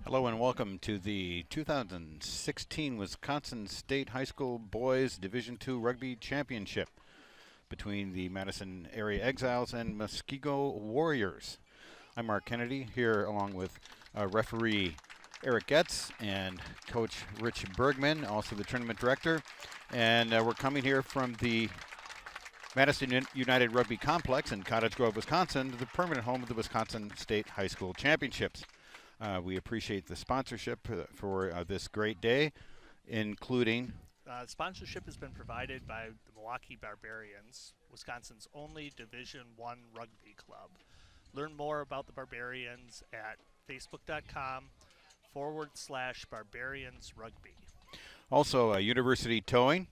Hello and welcome to the 2016 Wisconsin State High School Boys Division II Rugby Championship between the Madison area Exiles and Muskego Warriors. I'm Mark Kennedy here along with referee Eric Getz and coach Rich Bergman, also the tournament director. And we're coming here from the Madison United Rugby Complex in Cottage Grove, Wisconsin, the permanent home of the Wisconsin State High School Championships. We appreciate the sponsorship for this great day, including... Sponsorship has been provided by the Milwaukee Barbarians, Wisconsin's only Division I rugby club. Learn more about the Barbarians at facebook.com/barbariansrugby. Also, University Towing,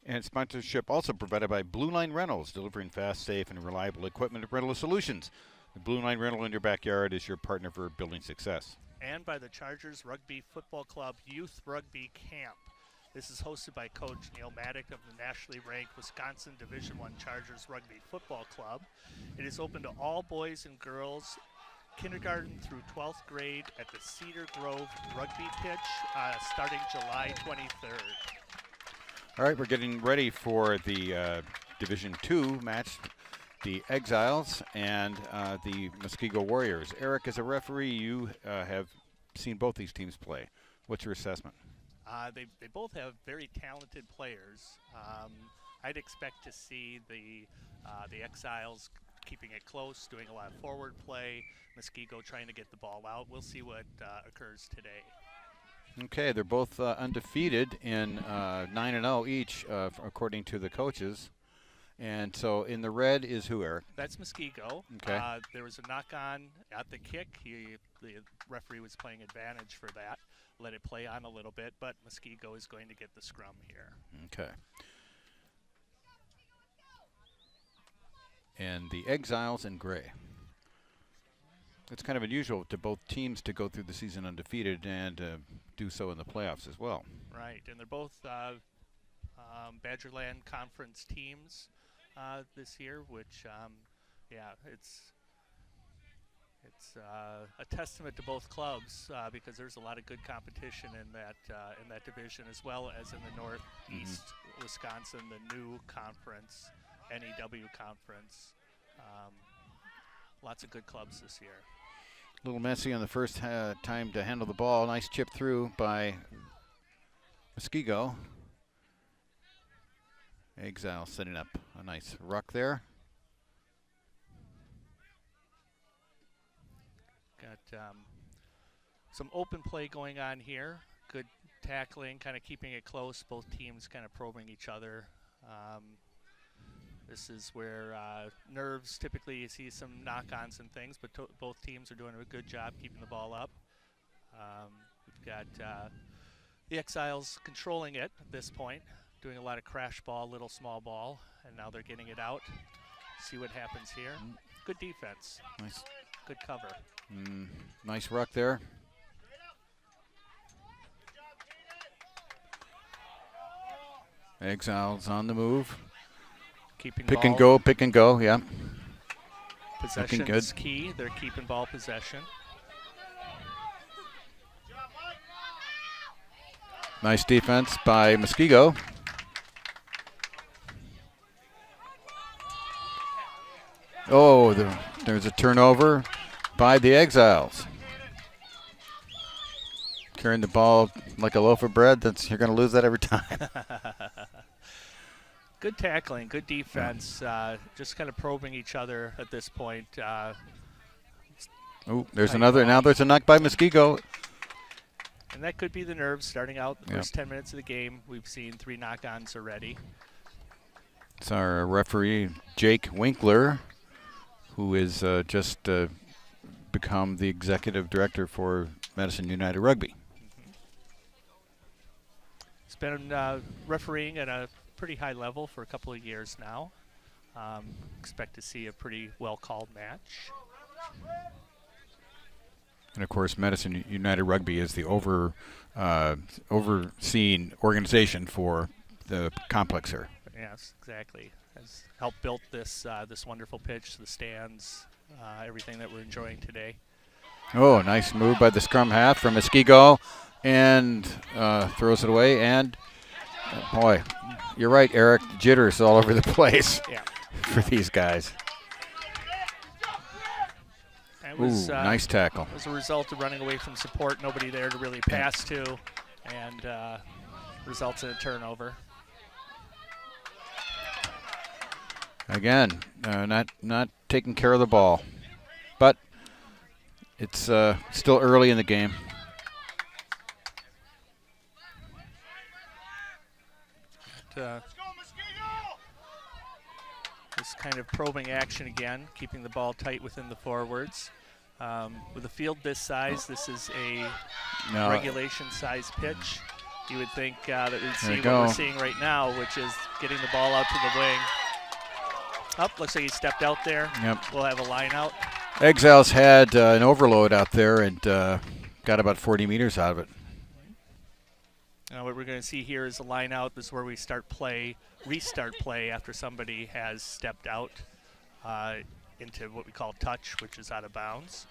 and sponsorship also provided by Blue Line Rentals, delivering fast, safe, and reliable equipment and rental solutions. The Blue Line Rental in your backyard is your partner for building success. And by the Chargers Rugby Football Club Youth Rugby Camp. This is hosted by Coach Neil Maddock of the nationally ranked Wisconsin Division I Chargers Rugby Football Club. It is open to all boys and girls, kindergarten through 12th grade at the Cedar Grove Rugby Pitch starting July 23rd. All right, we're getting ready for the Division II match, the Exiles and the Muskego Warriors. Eric, as a referee, you have seen both these teams play. What's your assessment? They both have very talented players. I'd expect to see the Exiles keeping it close, doing a lot of forward play, Muskego trying to get the ball out. We'll see what occurs today. Okay, they're both undefeated in 9-0 each, according to the coaches. And so in the red is who, Eric? That's Muskego. Okay. There was a knock-on at the kick. The referee was playing advantage for that. Let it play on a little bit, but Muskego is going to get the scrum here. Okay. And the Exiles in gray. It's kind of unusual to both teams to go through the season undefeated and do so in the playoffs as well. Right, and they're both Badgerland Conference teams this year, which, it's a testament to both clubs because there's a lot of good competition in that division, as well as in the Northeast Wisconsin, the new conference, NEW conference. Lots of good clubs this year. A little messy on the first time to handle the ball. Nice chip through by Muskego. Exile setting up a nice ruck there. Got some open play going on here. Good tackling, kind of keeping it close. Both teams kind of probing each other. This is where nerves, typically you see some knock-ons and things, but both teams are doing a good job keeping the ball up. We've got the Exiles controlling it at this point, doing a lot of crash ball, little small ball, and now they're getting it out. See what happens here. Good defense. Nice. Good cover. Nice ruck there. Exiles on the move. Keeping pick ball. and go, yeah. Possession is key. They're keeping ball possession. Nice defense by Muskego. Oh, there's a turnover by the Exiles. Carrying the ball like a loaf of bread, you're going to lose that every time. Good tackling, good defense, just kind of probing each other at this point. Oh, there's another. Now there's a knock by Muskego. And that could be the nerves starting out the first 10 minutes of the game. We've seen 3 knock-ons already. It's our referee, Jake Winkler, who is just become the executive director for Madison United Rugby. He's been refereeing at a pretty high level for a couple of years now. Expect to see a pretty well-called match. And of course, Madison United Rugby is the overseen organization for the complex here. Yes, exactly. Has helped build this this wonderful pitch, the stands, everything that we're enjoying today. Oh, nice move by the scrum half from Muskego, and throws it away. And boy, you're right, Eric. Jitters all over the place for these guys. It was, nice tackle. It was a result of running away from support. Nobody there to really pass to, and results in a turnover. Again, not taking care of the ball, but it's still early in the game. This kind of probing action again, keeping the ball tight within the forwards. With a field this size, this is a regulation size pitch. You would think that we'd see what we're seeing right now, which is getting the ball out to the wing. Looks like he stepped out there. Yep. We'll have a line out. Exiles had an overload out there and got about 40 meters out of it. Now what we're going to see here is a line out. This is where we restart play after somebody has stepped out into what we call touch, which is out of bounds.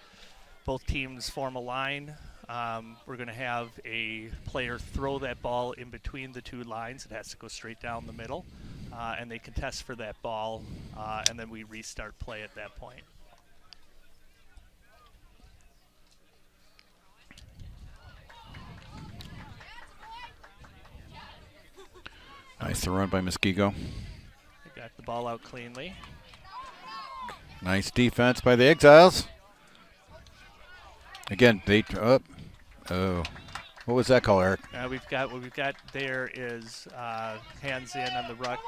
Both teams form a line. We're going to have a player throw that ball in between the two lines. It has to go straight down the middle, and they contest for that ball, and then we restart play at that point. Nice throw run by Muskego. They got the ball out cleanly. Nice defense by the Exiles. Again, what was that call, Eric? What we've got there is hands in on the ruck.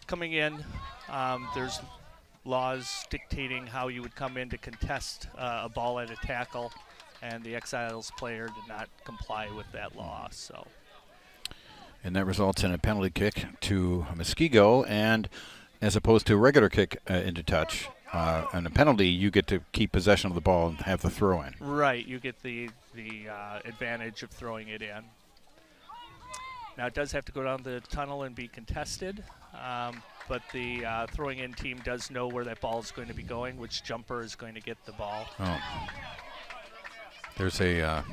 Coming in, there's laws dictating how you would come in to contest a ball at a tackle, and the Exiles player did not comply with that law. So, and that results in a penalty kick to Muskego, and as opposed to a regular kick into touch. And a penalty, you get to keep possession of the ball and have the throw in. Right, you get the advantage of throwing it in. Now it does have to go down the tunnel and be contested, but the throwing in team does know where that ball is going to be going, which jumper is going to get the ball. Oh. There's a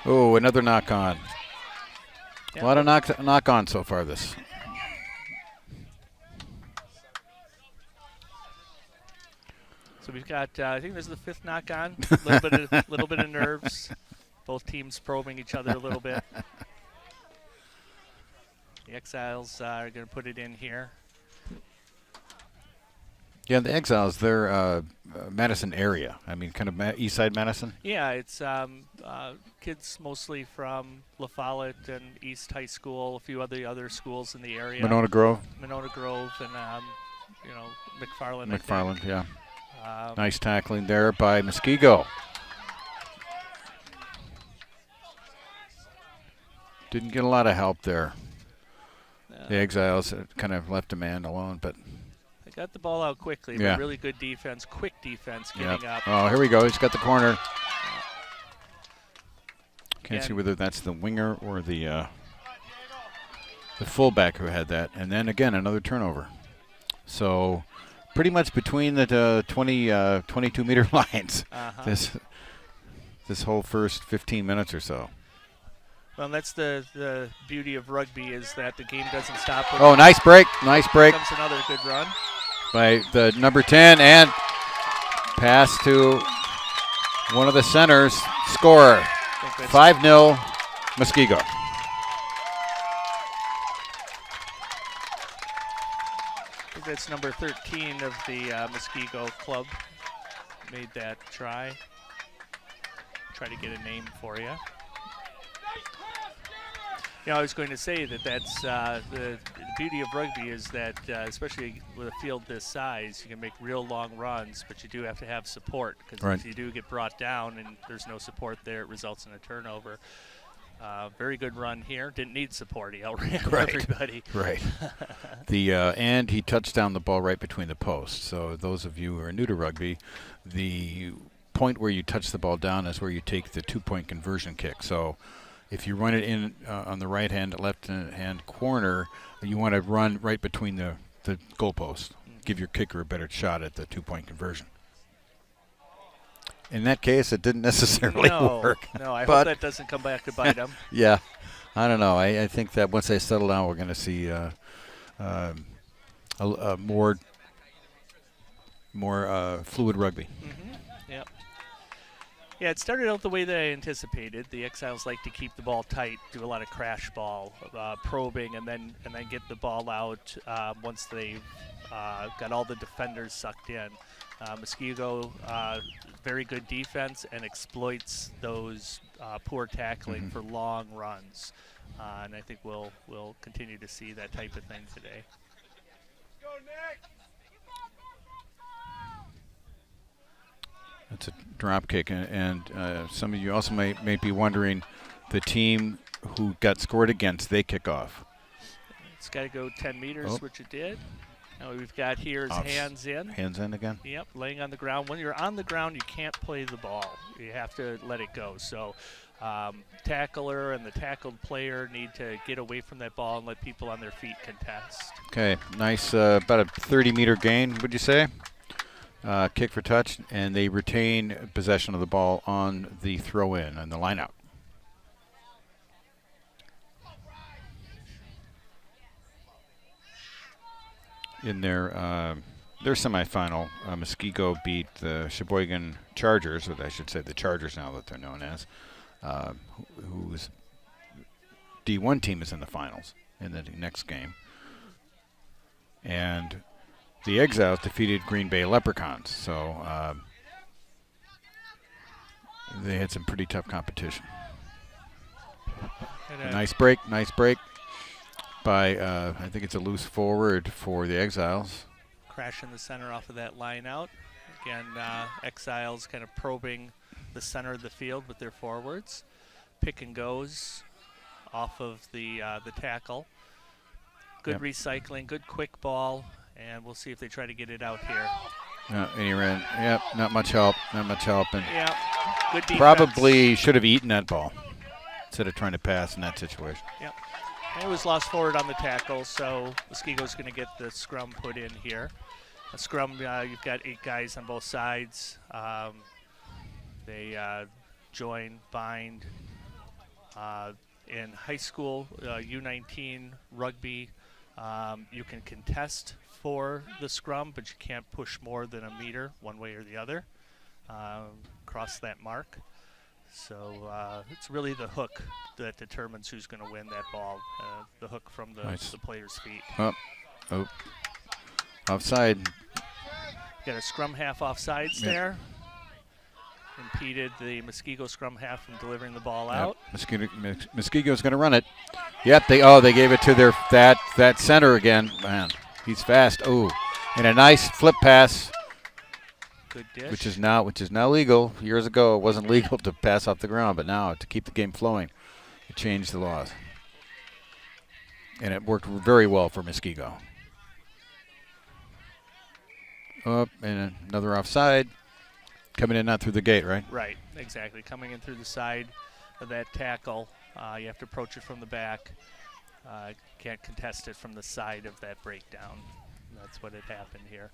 another knock on. Yeah. A lot of knock on so far this. So we've got, I think this is the fifth knock on. Little bit of nerves. Both teams probing each other a little bit. The Exiles are going to put it in here. Yeah, the Exiles, they're Madison area. I mean, kind of east side Madison. Yeah, it's kids mostly from La Follette and East High School, a few other schools in the area. Monona Grove, and McFarland. McFarland, yeah. Nice tackling there by Muskego. Didn't get a lot of help there. The Exiles kind of left a man alone, but they got the ball out quickly. Yeah. But really good defense, quick defense, getting up. Oh, here we go. He's got the corner. Can't see whether that's the winger or the fullback who had that. And then again, another turnover. So pretty much between the 22-meter lines. This whole first 15 minutes or so. Well, that's the beauty of rugby, is that the game doesn't stop. Oh, nice break. Nice break. Comes another good run by the number 10, and pass to one of the centers. Score 5-0 Muskego. I think that's number 13 of the Muskego club made that try. Try to get a name for you. I was going to say that's the beauty of rugby is that, especially with a field this size, you can make real long runs, but you do have to have support, because if you do get brought down and there's no support there, it results in a turnover. Very good run here. Didn't need support. He outran everybody. Right. And he touched down the ball right between the posts. So those of you who are new to rugby, the point where you touch the ball down is where you take the 2-point conversion kick. So if you run it in on the right-hand, left-hand corner, you want to run right between the goalposts. Give your kicker a better shot at the 2-point conversion. In that case, it didn't necessarily work. No, I hope that doesn't come back to bite them. Yeah, I don't know. I think that once they settle down, we're going to see a more fluid rugby. Yep. Yeah, it started out the way that I anticipated. The Exiles like to keep the ball tight, do a lot of crash ball, probing, and then get the ball out once they've got all the defenders sucked in. Muskego, very good defense and exploits those poor tackling for long runs. And I think we'll continue to see that type of thing today. Go, Nick! That's a drop kick, and some of you also may be wondering, the team who got scored against, they kick off. It's got to go 10 meters, which it did. Now we've got here is hands in. Hands in again? Yep, laying on the ground. When you're on the ground, you can't play the ball. You have to let it go. So tackler and the tackled player need to get away from that ball and let people on their feet contest. Okay, nice, about a 30-meter gain, would you say? Kick for touch, and they retain possession of the ball on the throw-in and the line-out. In their semifinal, Muskego beat the Sheboygan Chargers, or I should say the Chargers now that they're known as, whose D1 team is in the finals in the next game. And the Exiles defeated Green Bay Leprechauns, so they had some pretty tough competition. Nice break by, I think it's a loose forward for the Exiles. Crash in the center off of that line out. Again, Exiles kind of probing the center of the field with their forwards. Pick and goes off of the tackle. Good recycling, good quick ball, and we'll see if they try to get it out here. And he ran. Yep, not much help. And yeah, good defense. Probably should have eaten that ball instead of trying to pass in that situation. Yep. And it was lost forward on the tackle, so Muskego's going to get the scrum put in here. A scrum, you've got 8 guys on both sides. They join, bind. In high school, U19 rugby, you can contest for the scrum, but you can't push more than a meter one way or the other across that mark. So it's really the hook that determines who's going to win that ball, the hook from the player's feet. Oh, offside. Got a scrum half offsides there. Impeded the Muskego scrum half from delivering the ball out. Muskego's going to run it. Yep, they gave it to their that center again. Man, he's fast. Oh, and a nice flip pass. Good dish. Which is now legal. Years ago, it wasn't legal to pass off the ground, but now to keep the game flowing, it changed the laws, and it worked very well for Muskego. Up and another offside. Coming in not through the gate, right? Right, exactly. Coming in through the side of that tackle. You have to approach it from the back. Can't contest it from the side of that breakdown. That's what had happened here.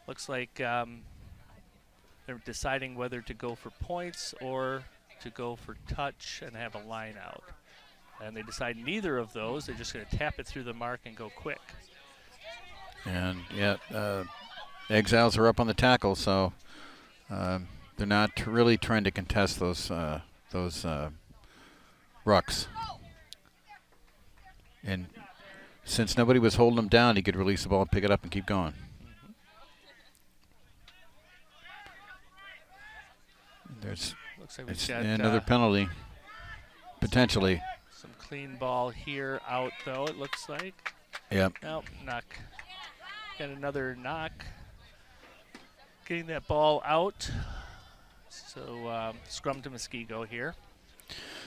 Looks like they're deciding whether to go for points or to go for touch and have a line out. And they decide neither of those. They're just going to tap it through the mark and go quick. And, Exiles are up on the tackle, so they're not really trying to contest those rucks. And since nobody was holding him down, he could release the ball, pick it up, and keep going. Looks like we've got another penalty, potentially. Some clean ball here out, though, it looks like. Yep. Nope, knock. Got another knock. Getting that ball out. So scrum to Muskego here.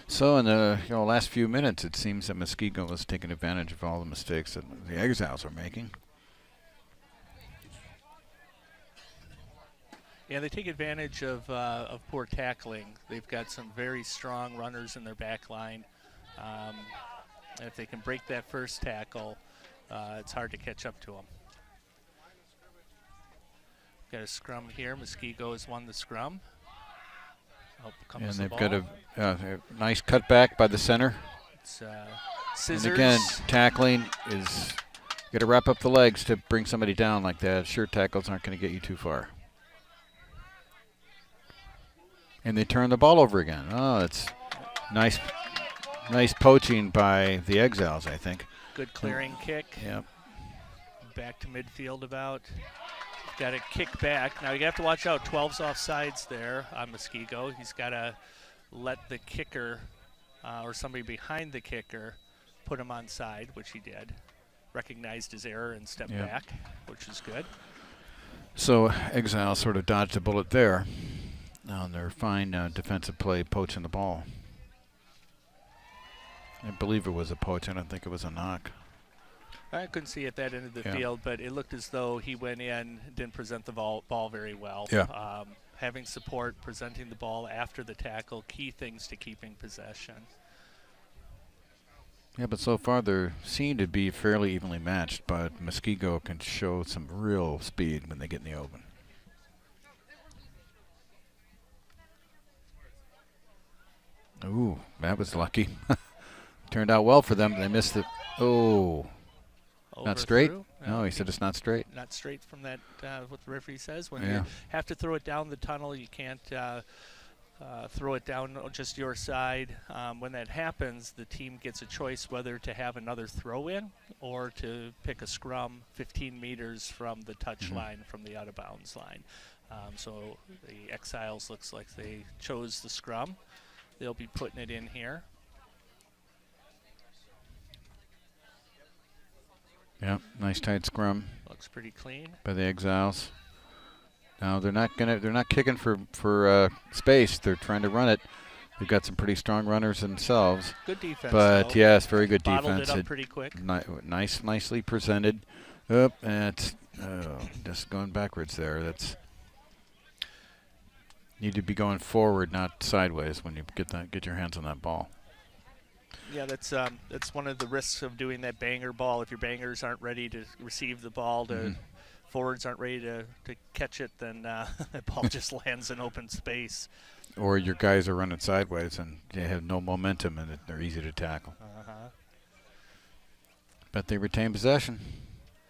So in the last few minutes, it seems that Muskego was taking advantage of all the mistakes that the Exiles are making. Yeah, they take advantage of poor tackling. They've got some very strong runners in their back line. And if they can break that first tackle, it's hard to catch up to them. Got a scrum here. Muskego has won the scrum. Oh, comes And the they've ball. got a nice cutback by the center. It's scissors. And again, tackling is, you got to wrap up the legs to bring somebody down like that. Sure, tackles aren't going to get you too far. And they turn the ball over again. Oh, it's nice poaching by the Exiles, I think. Good clearing kick. Yep. Back to midfield about. Got to kick back. Now you have to watch out. 12's offsides there on Muskego. He's got to let the kicker or somebody behind the kicker put him onside, which he did. Recognized his error and stepped back, which is good. So Exiles sort of dodged a bullet there on their fine defensive play, poaching the ball. I believe it was a poach. I don't think it was a knock. I couldn't see at that end of the field, but it looked as though he went in, didn't present the ball very well. Yeah. Having support, presenting the ball after the tackle, key things to keeping possession. Yeah, but so far they seem to be fairly evenly matched, but Muskego can show some real speed when they get in the open. Ooh, that was lucky. Turned out well for them. They missed it. Oh. Not straight? No, he said it's not straight. Not straight from that, what the referee says. When you have to throw it down the tunnel, you can't throw it down just your side. When that happens, the team gets a choice whether to have another throw in or to pick a scrum 15 meters from the touch line, from the out of bounds line. So the Exiles looks like they chose the scrum. They'll be putting it in here. Yeah, nice tight scrum. Looks pretty clean by the Exiles. Now they're not kicking for space. They're trying to run it. They've got some pretty strong runners themselves. Good defense, but though. yes, very good Bottled defense. It up pretty quick. Nicely presented. And it's just going backwards there. That's need to be going forward, not sideways when you get your hands on that ball. Yeah, that's one of the risks of doing that banger ball. If your bangers aren't ready to receive the ball, forwards aren't ready to catch it, then that ball just lands in open space. Or your guys are running sideways and they have no momentum and they're easy to tackle. But they retain possession.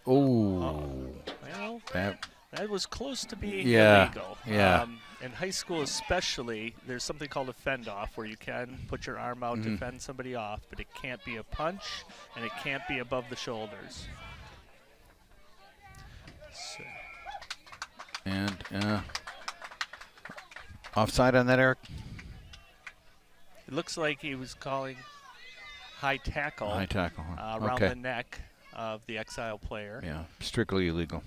Oh, well, that was close to being illegal. Yeah. In high school especially, there's something called a fend-off where you can put your arm out to fend somebody off, but it can't be a punch and it can't be above the shoulders. So. And offside on that, Eric? It looks like he was calling high tackle. High tackle, around the neck of the Exile player. Yeah, strictly illegal.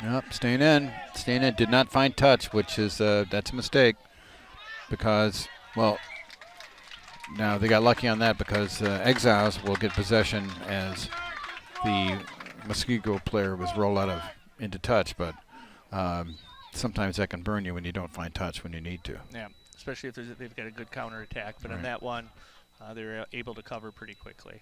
Yep, staying in. Did not find touch, which is that's a mistake because, well, now they got lucky on that because Exiles will get possession as the Muskego player was rolled into touch, but sometimes that can burn you when you don't find touch when you need to. Yeah, especially if they've got a good counterattack. But on that one, they were able to cover pretty quickly.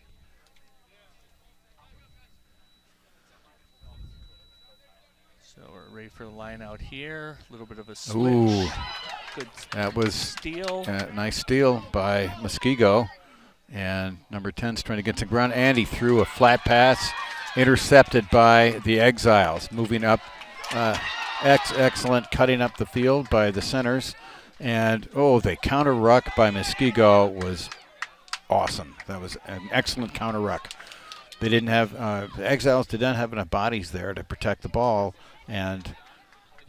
So we're ready for the line out here. A little bit of a switch. Ooh. Good. That was steal. Nice steal by Muskego. And number 10's trying to get to ground. And he threw a flat pass, intercepted by the Exiles. Moving up, excellent cutting up the field by the centers. And, the counter ruck by Muskego was awesome. That was an excellent counter ruck. They didn't have, the Exiles did not have enough bodies there to protect the ball. And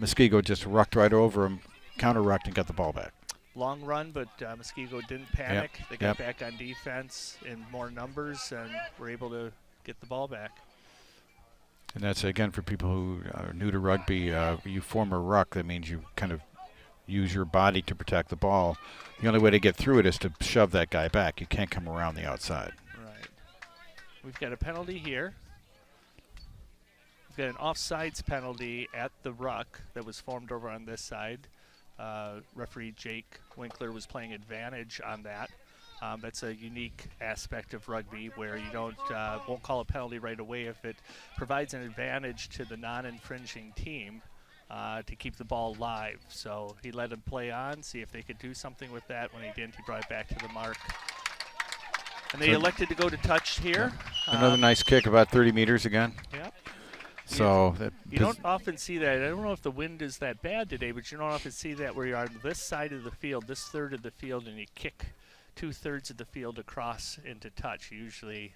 Muskego just rucked right over him, counter-rucked, and got the ball back. Long run, but Muskego didn't panic. They got back on defense in more numbers and were able to get the ball back. And that's, again, for people who are new to rugby, you form a ruck. That means you kind of use your body to protect the ball. The only way to get through it is to shove that guy back. You can't come around the outside. Right. We've got a penalty here. We've got an offsides penalty at the ruck that was formed over on this side. Referee Jake Winkler was playing advantage on that. That's a unique aspect of rugby where you won't call a penalty right away if it provides an advantage to the non-infringing team to keep the ball live. So he let him play on, see if they could do something with that. When he didn't, he brought it back to the mark. And they elected to go to touch here. Another nice kick, about 30 meters again. Yep. So you don't often see that. I don't know if the wind is that bad today, but you don't often see that where you're on this side of the field, this third of the field, and you kick 2/3 of the field across into touch. You usually,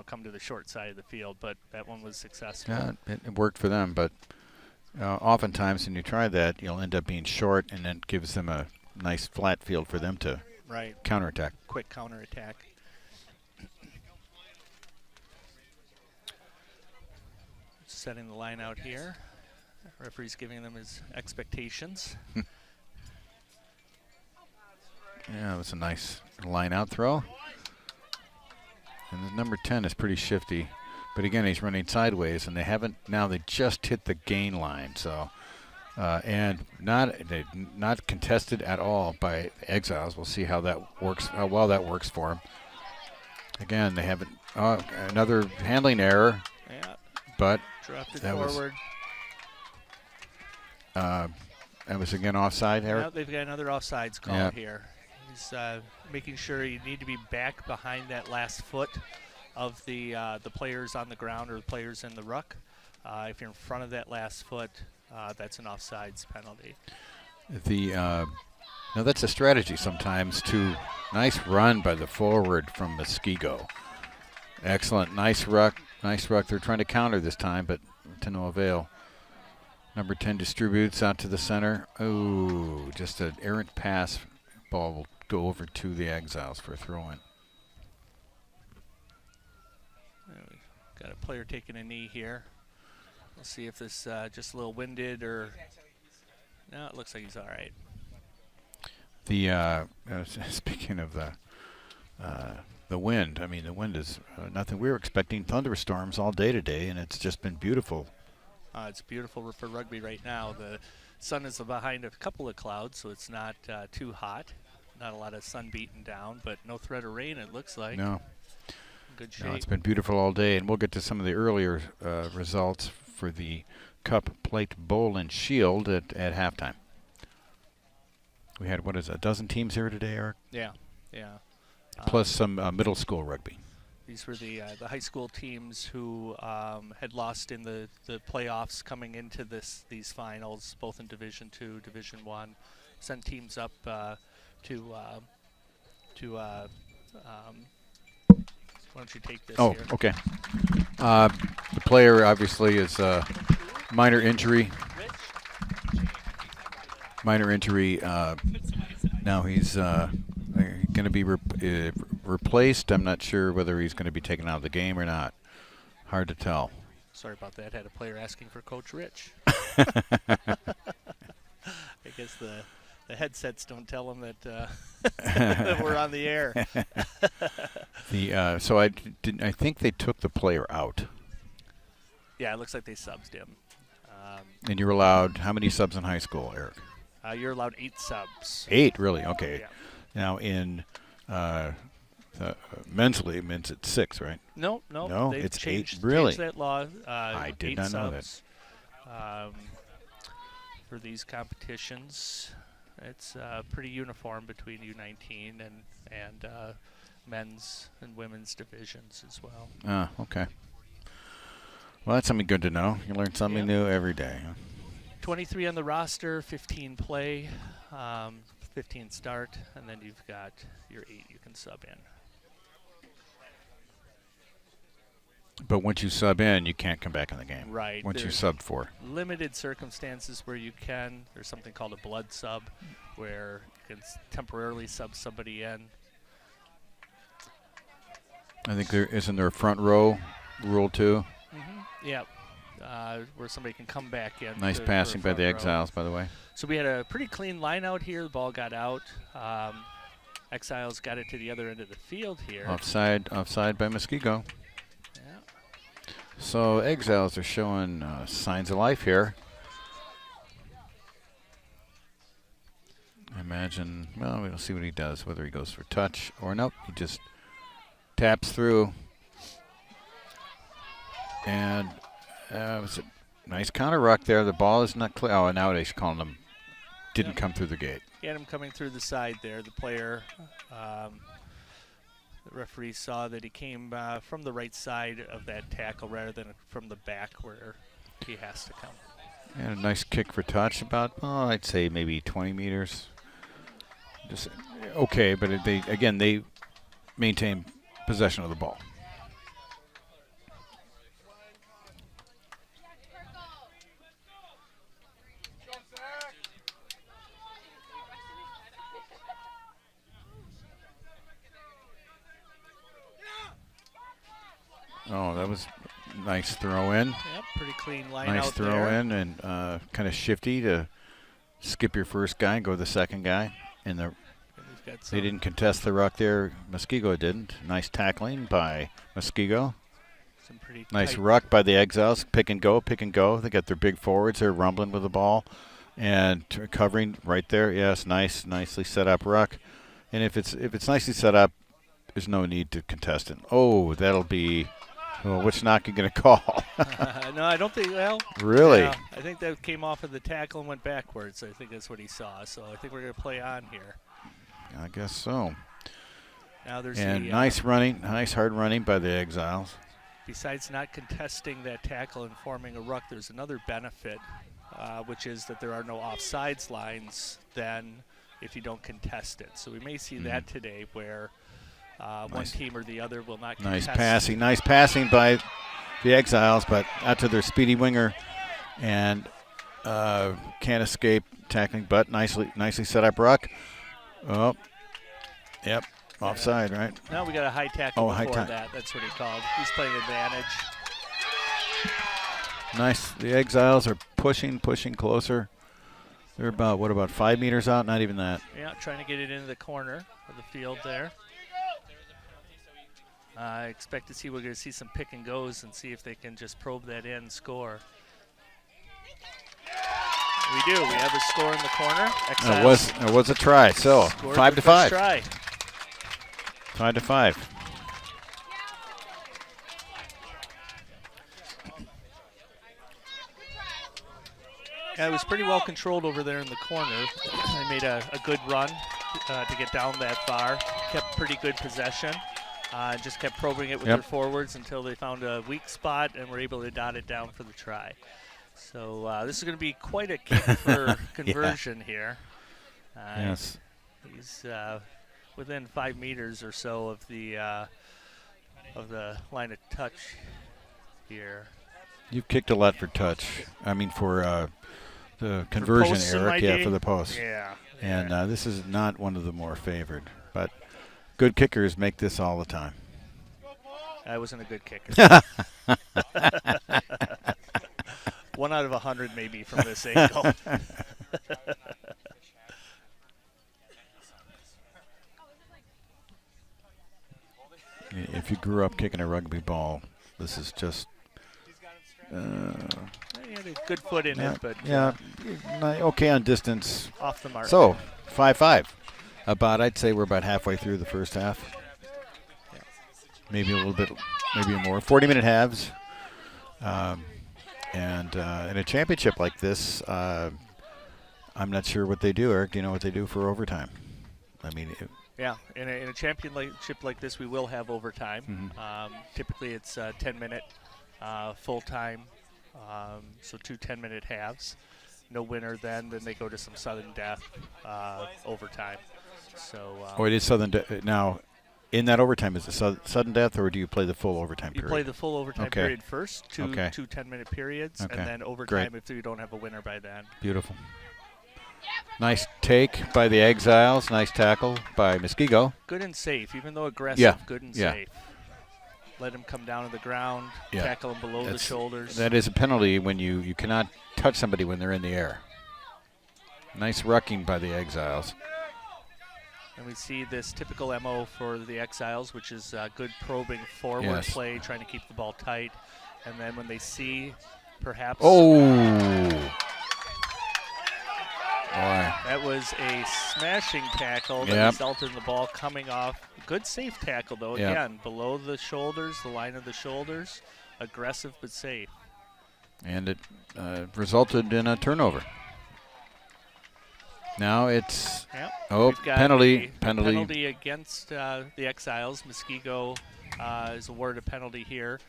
come to the short side of the field, but that one was successful. Yeah, it worked for them, but oftentimes when you try that, you'll end up being short, and it gives them a nice flat field for them to counterattack. Quick counterattack. Setting the line out here. Referee's giving them his expectations. Yeah, it was a nice line out throw. And the number 10 is pretty shifty. But again, he's running sideways, and they just hit the gain line. So, and not contested at all by Exiles. We'll see how that works, how well that works for him. Again, they haven't, another handling error. Yeah. But dropped it that forward. That was again offside, Eric? Now they've got another offsides call here. He's making sure you need to be back behind that last foot of the players on the ground or the players in the ruck. If you're in front of that last foot, that's an offsides penalty. Now that's a strategy sometimes too. Nice run by the forward from Muskego. Excellent, nice ruck. They're trying to counter this time, but to no avail. Number 10 distributes out to the center. Oh, just an errant pass. Ball will go over to the Exiles for a throw-in. Got a player taking a knee here. We'll see if this just a little winded or... No, it looks like he's all right. Speaking of the wind, I mean, the wind is nothing. We were expecting thunderstorms all day today, and it's just been beautiful. It's beautiful for rugby right now. The sun is behind a couple of clouds, so it's not too hot. Not a lot of sun beating down, but no threat of rain, it looks like. No. Good shape. No, it's been beautiful all day, and we'll get to some of the earlier results for the Cup, Plate, Bowl, and Shield at halftime. We had, a dozen teams here today, Eric? Yeah. Plus some middle school rugby. These were the high school teams who had lost in the playoffs coming into these finals, both in Division II, Division I. Sent teams up to why don't you take this here? Oh, okay. The player obviously is minor injury. Now he's going to be replaced. I'm not sure whether he's going to be taken out of the game or not. Hard to tell. Sorry about that. Had a player asking for Coach Rich. I guess the headsets don't tell them that, that we're on the air. So I think they took the player out. Yeah, it looks like they subbed him. And you're allowed how many subs in high school, Eric? You're allowed 8 subs. 8, really? Okay. Yeah. Now in the men's league, means it's 6, right? No, it's changed, 8. Really? Changed that law. I did 8 not know subs, for these competitions. It's pretty uniform between U19 and men's and women's divisions as well. Okay. Well, that's something good to know. You learn something new every day. Huh? 23 on the roster, 15 play, 15 start, and then you've got your 8 you can sub in. But once you sub in, you can't come back in the game. Right. Once you subbed for. Limited circumstances where you can. There's something called a blood sub, where you can temporarily sub somebody in. I think isn't there a front row rule too? Mm-hmm. Yeah. Where somebody can come back in. Nice passing by the Exiles, by the way. So we had a pretty clean line out here. The ball got out. Exiles got it to the other end of the field here. Offside by Muskego. Yeah. So Exiles are showing signs of life here. And imagine, well, we'll see what he does, whether he goes for touch or nope. He just taps through. And it was a nice counter ruck there. The ball is not clear. Oh, nowadays calling him didn't come through the gate. He had him coming through the side there. The player, the referee saw that he came from the right side of that tackle rather than from the back where he has to come. And a nice kick for touch, about, I'd say maybe 20 meters. Just okay, but they maintain possession of the ball. Oh, that was nice throw in. Yep, pretty clean line nice out throw there. in and kind of shifty to skip your first guy and go the second guy. And they didn't contest the ruck there. Muskego didn't. Nice tackling by Muskego. Some pretty nice tight ruck by the Exiles. Pick and go, pick and go. They got their big forwards. They're rumbling with the ball and covering right there. Yes, nicely set up ruck. And if it's nicely set up, there's no need to contest it. Oh, that'll be. Well, which knock are you going to call? No, I don't think. Well, really? Yeah, I think that came off of the tackle and went backwards. I think that's what he saw. So I think we're going to play on here. I guess so. Now there's nice running, nice hard running by the Exiles. Besides not contesting that tackle and forming a ruck, there's another benefit, which is that there are no offsides lines then if you don't contest it. So we may see that today where one team or the other will not contest. Nice passing by the Exiles, but out to their speedy winger and can't escape tackling, but nicely set up ruck. Oh, yep, offside, right? No, we got a high tackle before high that. That's what he called. He's playing advantage. Nice. The Exiles are pushing closer. They're about 5 meters out? Not even that. Yeah, trying to get it into the corner of the field there. I expect we're going to see some pick and goes and see if they can just probe that in and score. We do. We have a score in the corner. It was a try. So 5-5. Try. 5-5. Yeah, it was pretty well controlled over there in the corner. They made a good run to get down that far. Kept pretty good possession. Just kept probing it with their forwards until they found a weak spot and were able to dot it down for the try. So this is going to be quite a kick for conversion here. Yes. He's within 5 meters or so of the line of touch here. You've kicked a lot for touch. I mean, for the conversion, Eric. Yeah, for the post. Yeah. And this is not one of the more favored, but good kickers make this all the time. I wasn't a good kicker. 1 out of 100 maybe from this angle. If you grew up kicking a rugby ball, this is just. He had a good foot in it, but okay on distance. Off the mark. So 5-5. I'd say we're about halfway through the first half. Yeah. Maybe a little bit, maybe more. 40-minute halves. And in a championship like this, I'm not sure what they do. Eric, do you know what they do for overtime? I mean, in a championship like this, we will have overtime. Mm-hmm. Typically, it's 10-minute full time, so 2 10-minute halves. No winner then they go to some sudden death overtime. So. It is sudden death now. In that overtime, is it sudden death, or do you play the full overtime period? You play the full overtime period first, two 10-minute periods, Okay. and then overtime if you don't have a winner by then. Beautiful. Nice take by the Exiles. Nice tackle by Muskego. Good and safe, even though aggressive. Yeah. Good and Yeah. safe. Let him come down to the ground, Yeah. tackle him below the shoulders. That is a penalty when you cannot touch somebody when they're in the air. Nice rucking by the Exiles. And we see this typical MO for the Exiles, which is good probing forward play, trying to keep the ball tight. And then when they see perhaps... Oh! Boy. That was a smashing tackle that Yep. resulted in the ball coming off. Good safe tackle, though. Yep. Again, below the shoulders, the line of the shoulders. Aggressive but safe. And it resulted in a turnover. Now it's We've got penalty. Penalty against the Exiles. Muskego is awarded a penalty here.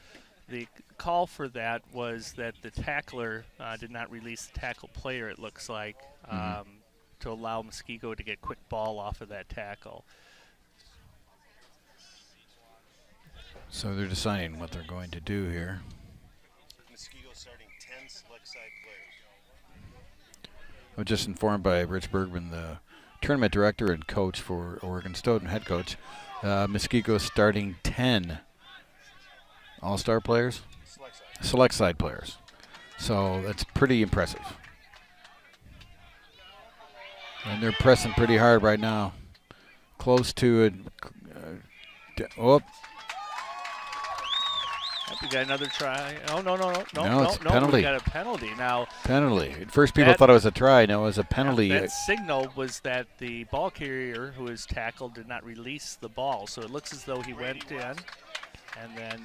The call for that was that the tackler did not release the tackle player, it looks like, to allow Muskego to get quick ball off of that tackle. So they're deciding what they're going to do here. Muskego starting 10 select side players. I was just informed by Rich Bergman, the tournament director and coach for Oregon Stoughton, head coach. Muskego starting 10 all-star players, select side players. So that's pretty impressive. And they're pressing pretty hard right now. Close to it. We got another try. Oh, no, it's penalty. We got a penalty. Now, Penalty. At first people thought it was a try. No, it was a penalty. That signal was that the ball carrier who was tackled did not release the ball. So it looks as though he went in and then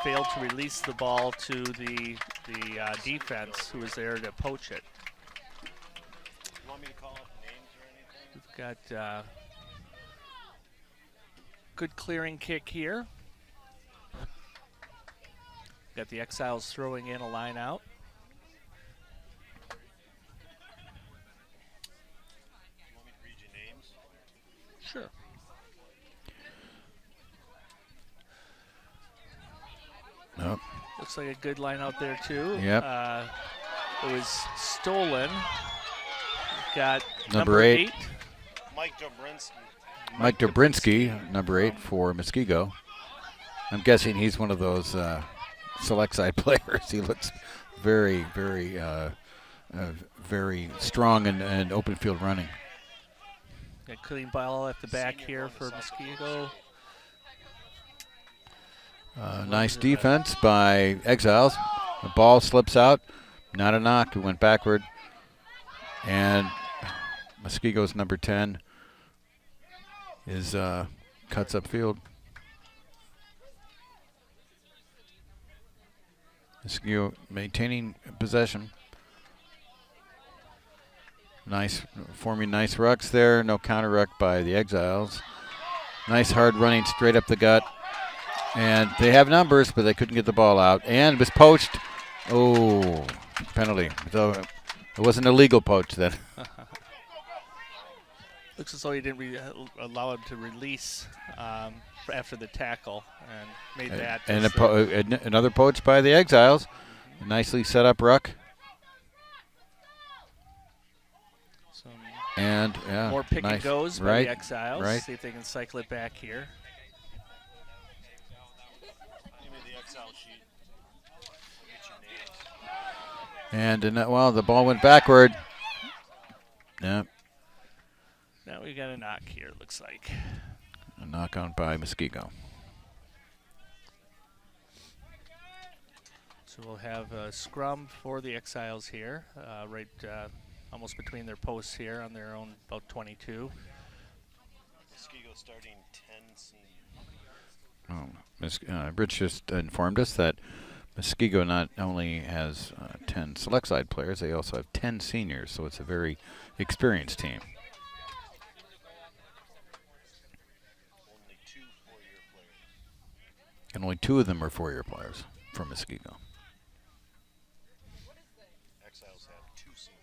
failed to release the ball to the defense who was there to poach it. You want me to call up names or anything? We've got good clearing kick here. Got the Exiles throwing in a line out. You want me to read your names? Sure. Nope. Looks like a good line out there too. Yep. It was stolen. We've got Number 8. Mike Dobrinsky. Mike Dobrinsky, number 8 for Muskego. I'm guessing he's one of those select side players. He looks very, very, very strong and open field running. Got clean ball at the back here for Muskego. Nice defense by Exiles. The ball slips out. Not a knock. It went backward. And Muskego's number 10 is cuts upfield. Muskego maintaining possession. Nice, forming nice rucks there. No counter ruck by the Exiles. Nice hard running straight up the gut. And they have numbers, but they couldn't get the ball out. And it was poached. Oh, penalty. So it wasn't a legal poach then. Looks as though he didn't allow him to release after the tackle and made that. And another poach by the Exiles. Nicely set up ruck. And more pick and goes by the Exiles. Right. See if they can cycle it back here. Give me the Excel sheet. Get your names. And well, the ball went backward. Yeah. Now we got a knock here, it looks like. A knock on by Muskego. So we'll have a scrum for the Exiles here, right almost between their posts here on their own about 22. Muskego starting 10 seniors. Rich just informed us that Muskego not only has 10 select side players, they also have 10 seniors, so it's a very experienced team. Only 2 4-year players. And only 2 of them are 4-year players from Muskego. Exiles have 2 seniors.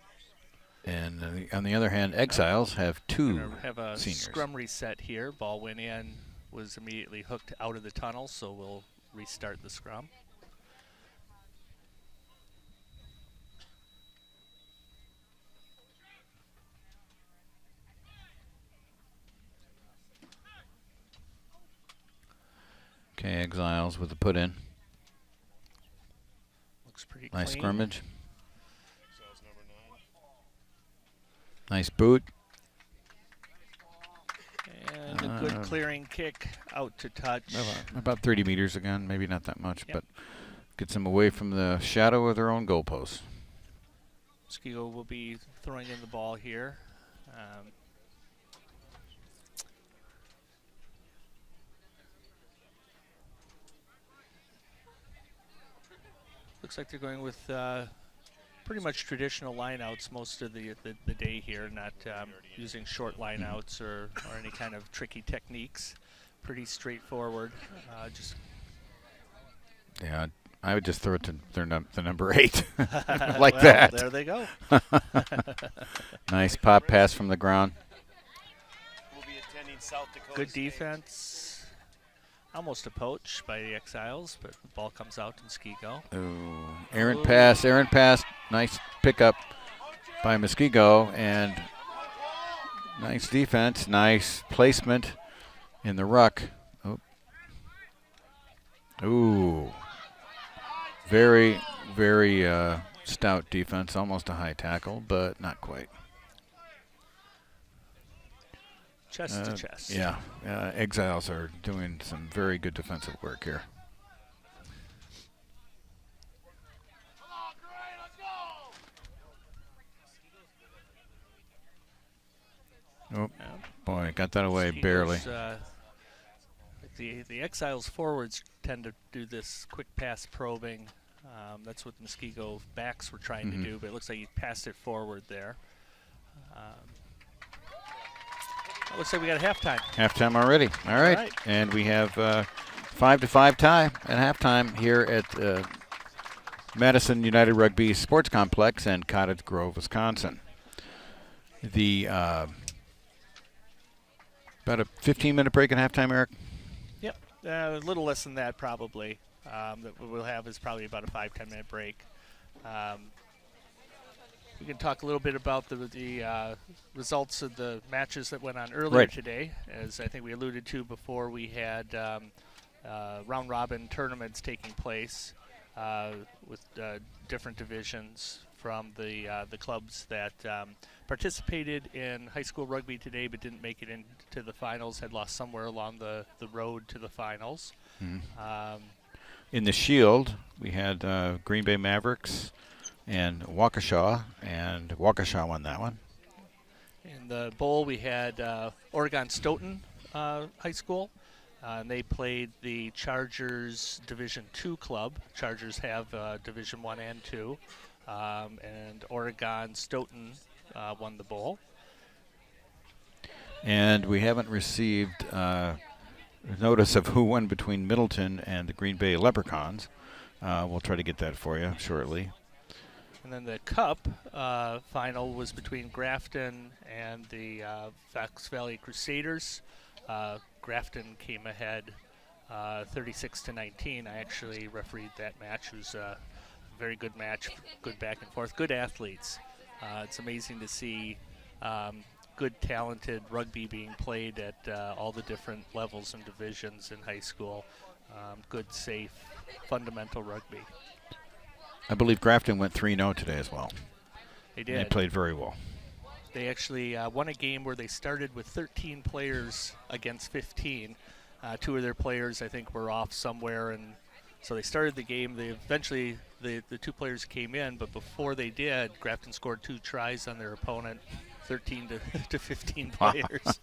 And on the other hand, Exiles have 2 We're gonna have a seniors. scrum reset here. Ball went in, was immediately hooked out of the tunnel, so we'll restart the scrum. Okay, Exiles with the put in. Looks pretty Nice clean. scrimmage. Exiles number 9. Nice boot. And a good clearing kick out to touch. About 30 meters again, maybe not that much, Yep. but gets them away from the shadow of their own goalposts. Muskego will be throwing in the ball here. Looks like they're going with pretty much traditional lineouts most of the day here, not using short lineouts or any kind of tricky techniques. Pretty straightforward. Yeah, I would just throw it to the number 8, like well, that. There they go. Nice pop pass from the ground. We'll be attending South Dakota Good State. defense. Almost a poach by the Exiles, but the ball comes out to Muskego. Ooh, errant pass. Nice pickup by Muskego, and nice defense, nice placement in the ruck. Oh. Ooh, very, very stout defense, almost a high tackle, but not quite. Chest to chest. Yeah, Exiles are doing some very good defensive work here. Oh, boy, got that away barely. The Exiles forwards tend to do this quick pass probing. That's what Muskego backs were trying to do, but it looks like he passed it forward there. It looks like we got a halftime. Halftime already. All right. And we have 5-5 tie at halftime here at Madison United Rugby Sports Complex in Cottage Grove, Wisconsin. The about a 15-minute break at halftime, Eric? Yep, a little less than that probably. That we'll have is probably about a 5-10 minute break. We can talk a little bit about the results of the matches that went on earlier today. As I think we alluded to before, we had round-robin tournaments taking place with different divisions from the clubs that participated in high school rugby today but didn't make it into the finals, had lost somewhere along the road to the finals. In the Shield, we had Green Bay Mavericks and Waukesha won that one. In the bowl, we had Oregon Stoughton High School. And they played the Chargers Division II club. Chargers have Division I and II. And Oregon Stoughton won the bowl. And we haven't received notice of who won between Middleton and the Green Bay Leprechauns. We'll try to get that for you shortly. And then the Cup final was between Grafton and the Fox Valley Crusaders. Grafton came ahead 36-19. I actually refereed that match. It was a very good match, good back and forth, good athletes. It's amazing to see good, talented rugby being played at all the different levels and divisions in high school. Good, safe, fundamental rugby. I believe Grafton went 3-0 today as well. They did. And they played very well. They actually won a game where they started with 13 players against 15. 2 of their players, I think, were off somewhere, and so they started the game. They eventually, the 2 players came in, but before they did, Grafton scored 2 tries on their opponent, 13 to 15 players.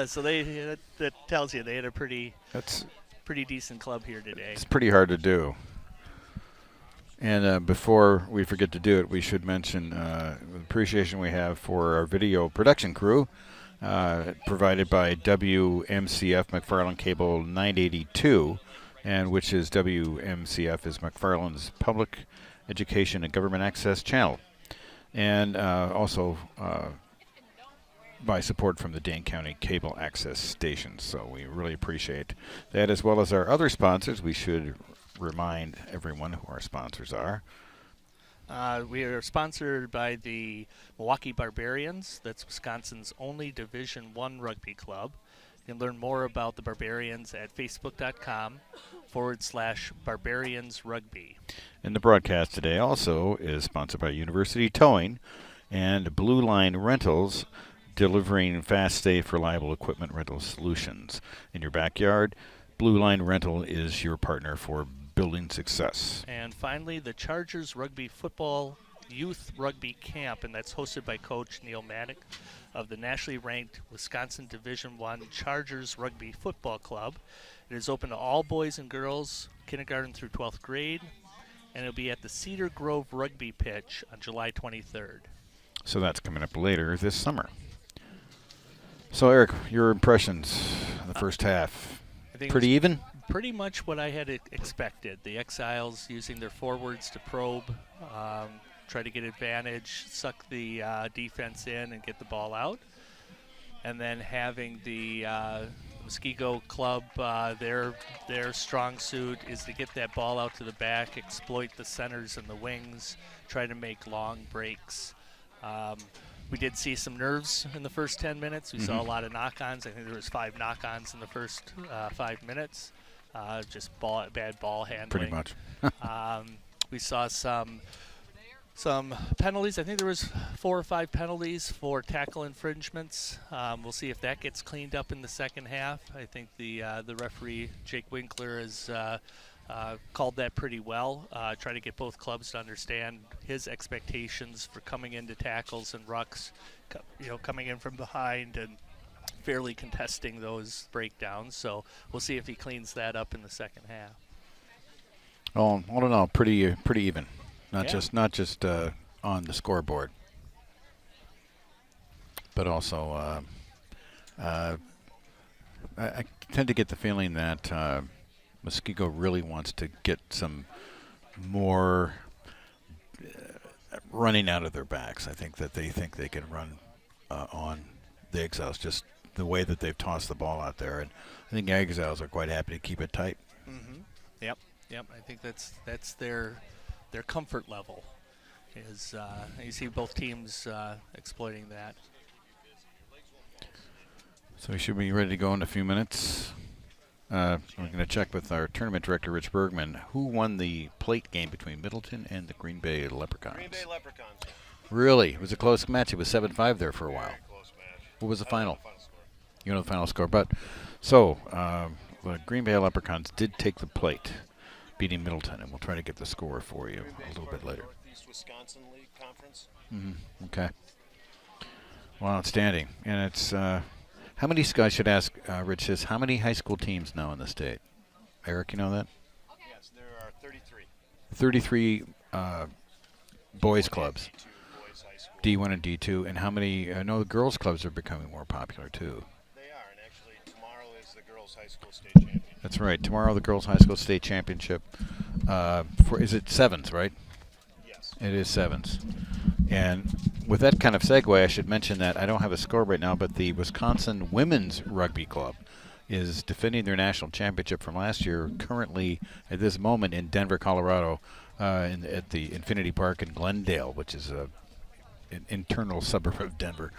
So that tells you they had a pretty decent club here today. It's pretty hard to do. And before we forget to do it, we should mention the appreciation we have for our video production crew, provided by WMCF McFarland Cable 982, and which is WMCF is McFarland's Public Education and Government Access channel, and also by support from the Dane County Cable Access stations. So we really appreciate that, as well as our other sponsors. We should remind everyone who our sponsors are. We are sponsored by the Milwaukee Barbarians. That's Wisconsin's only Division I rugby club. You can learn more about the Barbarians at facebook.com/barbariansrugby. And the broadcast today also is sponsored by University Towing and Blue Line Rentals, delivering fast, safe, reliable equipment rental solutions in your backyard. Blue Line Rental is your partner for building success. And finally, the Chargers Rugby Football Youth Rugby Camp, and that's hosted by Coach Neil Maddock of the nationally ranked Wisconsin Division I Chargers Rugby Football Club. It is open to all boys and girls, kindergarten through 12th grade, and it'll be at the Cedar Grove Rugby Pitch on July 23rd. So that's coming up later this summer. So, Eric, your impressions of the first half? I think Pretty even? Pretty much what I had expected. The Exiles using their forwards to probe, try to get advantage, suck the defense in and get the ball out. And then having the Muskego club, their strong suit is to get that ball out to the back, exploit the centers and the wings, try to make long breaks. We did see some nerves in the first 10 minutes. We saw a lot of knock-ons. I think there was 5 knock-ons in the first 5 minutes. Just bad ball handling. Pretty much. We saw some penalties. I think there was 4 or 5 penalties for tackle infringements. We'll see if that gets cleaned up in the second half. I think the referee, Jake Winkler, has called that pretty well. Try to get both clubs to understand his expectations for coming into tackles and rucks, coming in from behind and fairly contesting those breakdowns. So we'll see if he cleans that up in the second half. Oh, all in all, pretty even. Not Yeah. just on the scoreboard, but also I tend to get the feeling that Muskego really wants to get some more running out of their backs. I think that they think they can run on the Exiles, just the way that they've tossed the ball out there. And I think the Exiles are quite happy to keep it tight. Mm-hmm. Yep. I think that's their comfort level. Is you see both teams exploiting that. So we should be ready to go in a few minutes. We're going to check with our tournament director, Rich Bergman, who won the plate game between Middleton and the Green Bay Leprechauns. Green Bay Leprechauns. Really? It was a close match. It was 7-5 there for a while. Very close match. What was the final? Final score. You know the final score. But so the Green Bay Leprechauns did take the plate, beating Middleton, and we'll try to get the score for you Green a Bay's little part bit of the later. Northeast Wisconsin League Conference. Okay. Well, outstanding. And it's how many? I should ask Rich this. How many high school teams now in the state? Eric, you know that? Yes, there are 33. 33 boys clubs. D2 boys high school. D1 and D2, and how many? I know the girls' clubs are becoming more popular too. They are, and actually tomorrow is the girls high school state championship. That's right. Tomorrow, the girls' high school state championship. Is it sevens, right? Yes. It is sevens. And with that kind of segue, I should mention that I don't have a score right now, but the Wisconsin Women's Rugby Club is defending their national championship from last year, currently at this moment in Denver, Colorado, at the Infinity Park in Glendale, which is an internal suburb of Denver.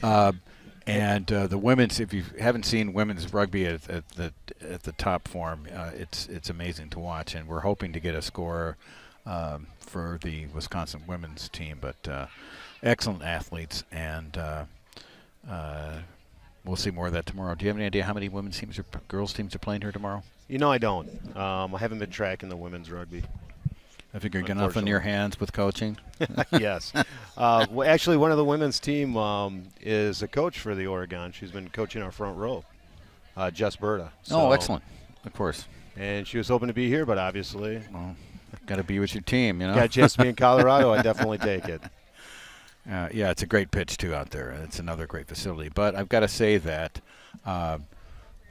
And the women's, if you haven't seen women's rugby at the top form, it's amazing to watch. And we're hoping to get a score for the Wisconsin women's team, but excellent athletes, and we'll see more of that tomorrow. Do you have any idea how many women's teams or girls teams are playing here tomorrow? You know I don't. I haven't been tracking the women's rugby. I figure you got enough on your hands with coaching. Yes. Well, actually, one of the women's team is a coach for the Oregon. She's been coaching our front row, Jess Berta. Oh, excellent. Of course. And she was hoping to be here, but obviously Well, got to be with your team, you know. got a chance to be in Colorado. I definitely take it. Yeah, it's a great pitch, too, out there. It's another great facility. But I've got to say that I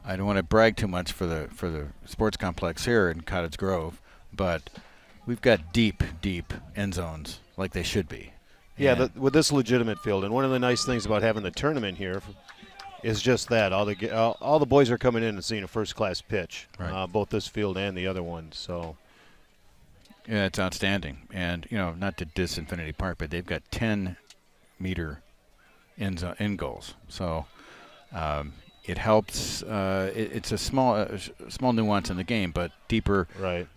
don't want to brag too much for the sports complex here in Cottage Grove, but we've got deep end zones like they should be. Yeah, with this legitimate field. And one of the nice things about having the tournament here is just that. All the boys are coming in and seeing a first-class pitch, Right. both this field and the other one. So Yeah, it's outstanding. And, not to diss Infinity Park, but they've got 10-meter end goals. So it helps. It's a small nuance in the game, but deeper right.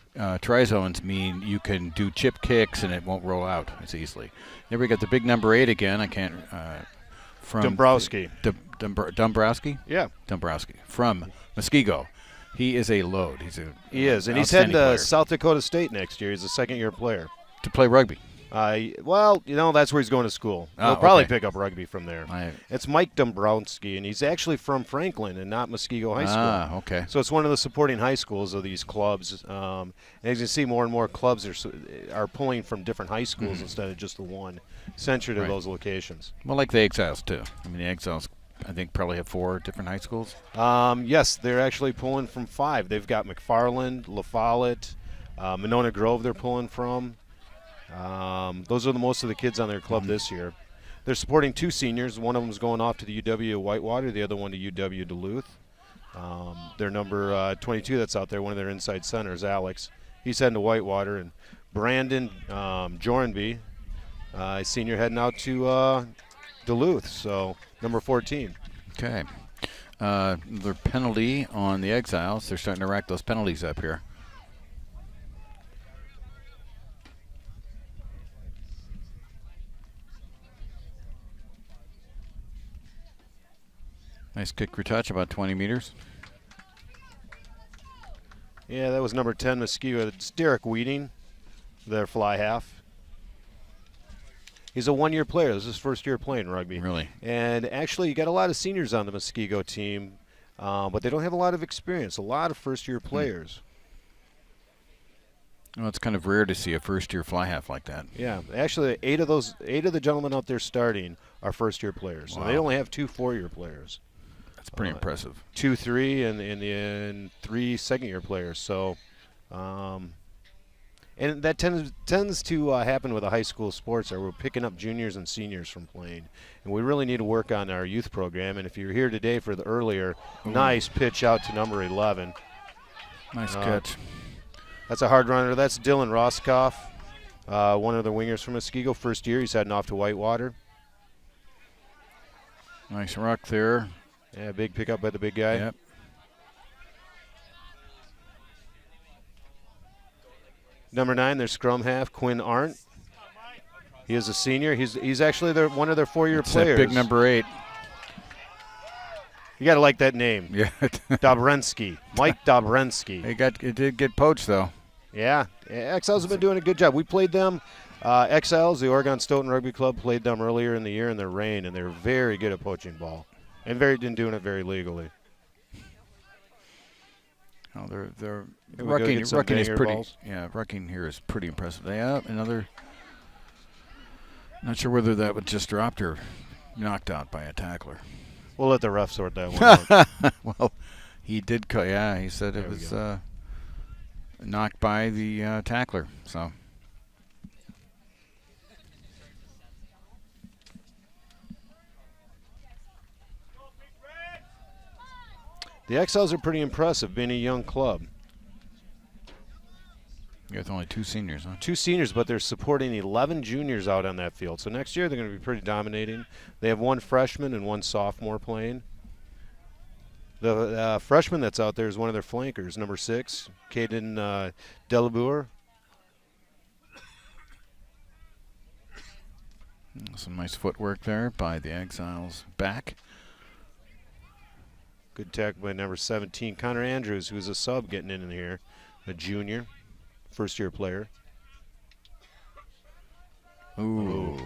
try zones mean you can do chip kicks and it won't roll out as easily. Then we got the big number 8 again. I can't from Dombrowski. Dombrowski? Yeah. Dombrowski from Muskego. He is a load. He is, and he's outstanding heading to player. South Dakota State next year. He's a second-year player. To play rugby. Well, that's where he's going to school. Oh, He'll probably okay. pick up rugby from there. I- It's Mike Dombrowski, and he's actually from Franklin and not Muskego High School. okay. So it's one of the supporting high schools of these clubs. And as you see, more and more clubs are pulling from different high schools instead of just the one, centered to Right. those locations. Well, like the Exiles, too. I mean, the Exiles, I think, probably have 4 different high schools. Yes, they're actually pulling from 5. They've got McFarland, La Follette, Monona Grove they're pulling from. Those are most of the kids on their club this year. They're supporting 2 seniors. One of them's going off to the UW Whitewater, the other one to UW Duluth. Their number 22 that's out there, one of their inside centers, Alex. He's heading to Whitewater. And Brandon Jorenby, senior, heading out to Duluth, so number 14. Okay. Their penalty on the Exiles. They're starting to rack those penalties up here. Nice kick retouch, about 20 meters. Yeah, that was number 10, Muskego. It's Derek Weeding, their fly half. He's a 1-year player. This is his first year playing rugby. Really? And actually, you got a lot of seniors on the Muskego team, but they don't have a lot of experience. A lot of first-year players. Well, it's kind of rare to see a first-year fly half like that. Yeah, actually, 8 of the gentlemen out there starting are first-year players. So Wow. they only have 2 4-year players. That's pretty impressive. 2 3 and 3 second-year players. So, and that tends to happen with the high school sports. We're picking up juniors and seniors from playing, and we really need to work on our youth program. And if you're here today for the earlier, nice pitch out to number 11. Nice catch. That's a hard runner. That's Dylan Roskoff, one of the wingers from Muskego. First year, he's heading off to Whitewater. Nice ruck there. Yeah, big pickup by the big guy. Yep. Number 9, their scrum half, Quinn Arndt. He is a senior. He's actually one of their 4-year It's that players. big number 8. You got to like that name. Yeah. Dobrensky. Mike Dobrensky. It did get poached, though. Yeah. Exiles have been doing a good job. We played them. Exiles, the Oregon Stoughton Rugby Club, played them earlier in the year in their reign, and they're very good at poaching ball and doing it very legally. Oh, they're Here we go, rucking. get some Rucking is banger pretty. balls. Yeah, rucking here is pretty impressive. Yeah, another. Not sure whether that was just dropped or knocked out by a tackler. We'll let the ref sort that one out. Well, he did. Yeah, he said it was knocked by the tackler. So. The Exiles are pretty impressive, being a young club. You got only 2 seniors, huh? 2 seniors, but they're supporting 11 juniors out on that field. So next year they're going to be pretty dominating. They have 1 freshman and 1 sophomore playing. The freshman that's out there is one of their flankers, number 6, Caden Delabour. Some nice footwork there by the Exiles back. Good tackle by number 17, Connor Andrews, who's a sub getting in here, a junior, first-year player. Ooh,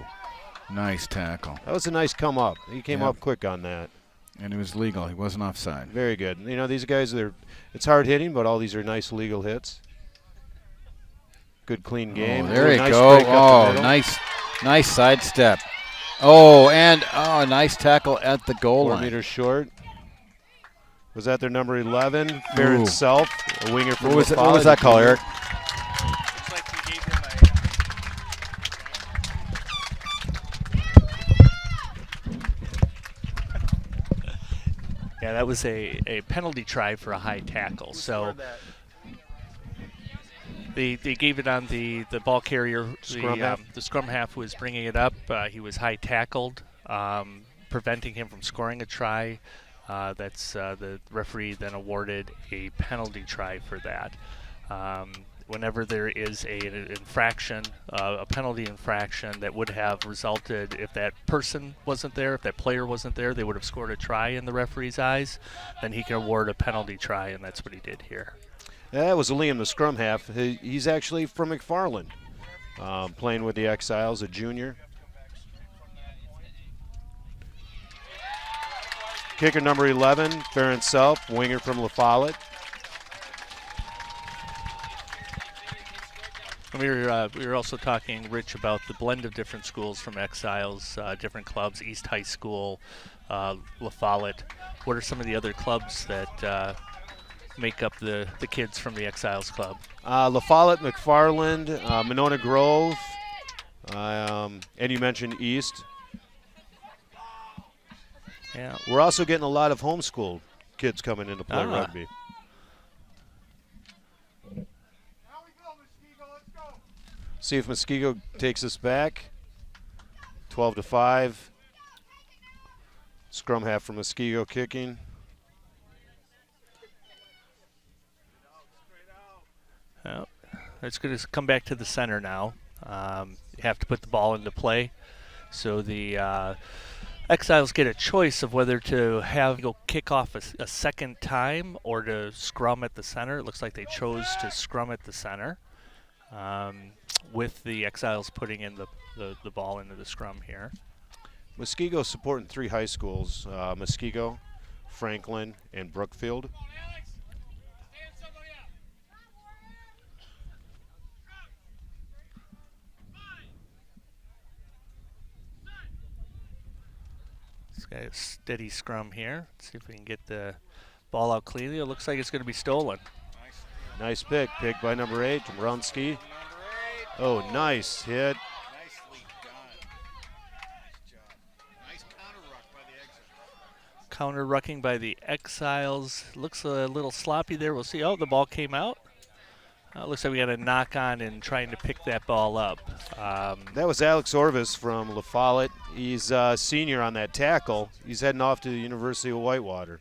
nice tackle. That was a nice come up. He came Yep. up quick on that. And it was legal. He wasn't offside. Very good. You know, these guys, it's hard hitting, but all these are nice legal hits. Good clean game. Oh, there Ooh, you nice go. break up the Oh, middle. nice sidestep. Oh, and a nice tackle at the goal 4 line. meters short. Was that their number 11? Barron Ooh. Self, a winger from What was LaFollette. that call, Eric? Looks like we gave him Yeah, that was a penalty try for a high tackle. So they gave it on the ball carrier. Scrum half. The scrum half was bringing it up. He was high tackled, preventing him from scoring a try. The referee then awarded a penalty try for that. Whenever there is an infraction, a penalty infraction that would have resulted if that person wasn't there, if that player wasn't there, they would have scored a try in the referee's eyes, then he can award a penalty try, and that's what he did here. That was Liam, the scrum half. He's actually from McFarland. playing with the Exiles, a junior. Kicker number 11, Farron Self, winger from La Follette. We were also talking, Rich, about the blend of different schools from Exiles, different clubs, East High School, La Follette. What are some of the other clubs that make up the kids from the Exiles club? La Follette, McFarland, Monona Grove, and you mentioned East. Yeah. We're also getting a lot of homeschool kids coming in to play rugby. See if Muskego takes us back. 12-5. Scrum half from Muskego kicking. Well, it's going to come back to the center now. You have to put the ball into play. So the Exiles get a choice of whether to go kick off a second time or to scrum at the center. It looks like they chose to scrum at the center, with the Exiles putting in the ball into the scrum here. Muskego's supporting 3 high schools, Muskego, Franklin, and Brookfield. It's got a steady scrum here. Let's see if we can get the ball out cleanly. It looks like it's going to be stolen. Nice pick by number 8, Rumsky. Oh, nice hit. Nicely done. Nice job. Nice counter ruck by the Exiles. Counter rucking by the Exiles. Looks a little sloppy there. We'll see. Oh, the ball came out. Looks like we got a knock on and trying to pick that ball up. That was Alex Orvis from La Follette. He's a senior on that tackle. He's heading off to the University of Whitewater.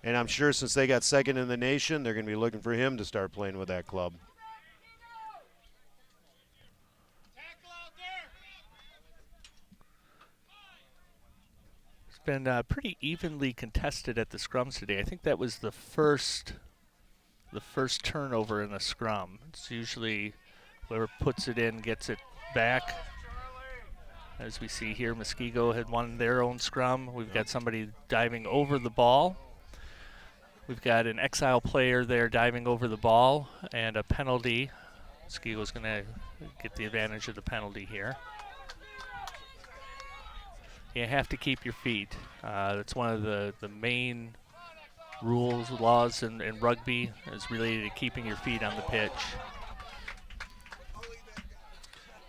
And I'm sure since they got second in the nation, they're going to be looking for him to start playing with that club. It's been pretty evenly contested at the scrums today. I think that was the first turnover in a scrum. It's usually whoever puts it in gets it back. As we see here, Muskego had won their own scrum. We've got somebody diving over the ball. We've got an Exile player there diving over the ball and a penalty. Muskego's going to get the advantage of the penalty here. You have to keep your feet. That's one of the main laws in rugby is related to keeping your feet on the pitch.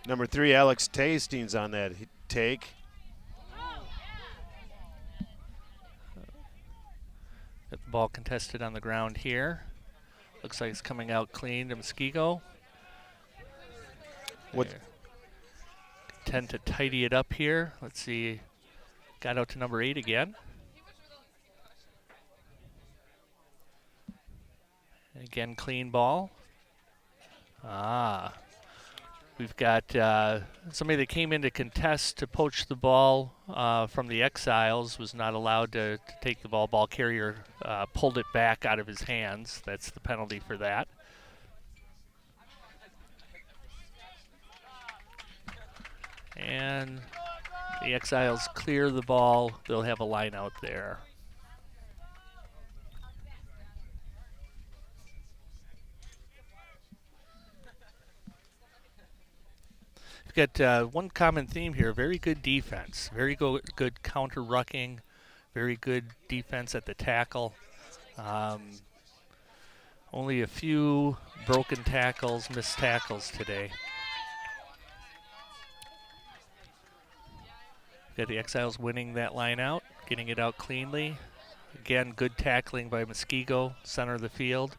Number 3, Alex Tastings on that take. Got the ball contested on the ground here. Looks like it's coming out clean to Muskego. What? Tend to tidy it up here. Let's see. Got out to number 8 again. Again, clean ball. We've got somebody that came in to contest to poach the ball from the Exiles, was not allowed to take the ball. Ball carrier pulled it back out of his hands. That's the penalty for that. And the Exiles clear the ball. They'll have a line out there. We've got one common theme here, very good defense, very good counter rucking, very good defense at the tackle. Only a few broken tackles, missed tackles today. Got the Exiles winning that line out, getting it out cleanly. Again, good tackling by Muskego, center of the field.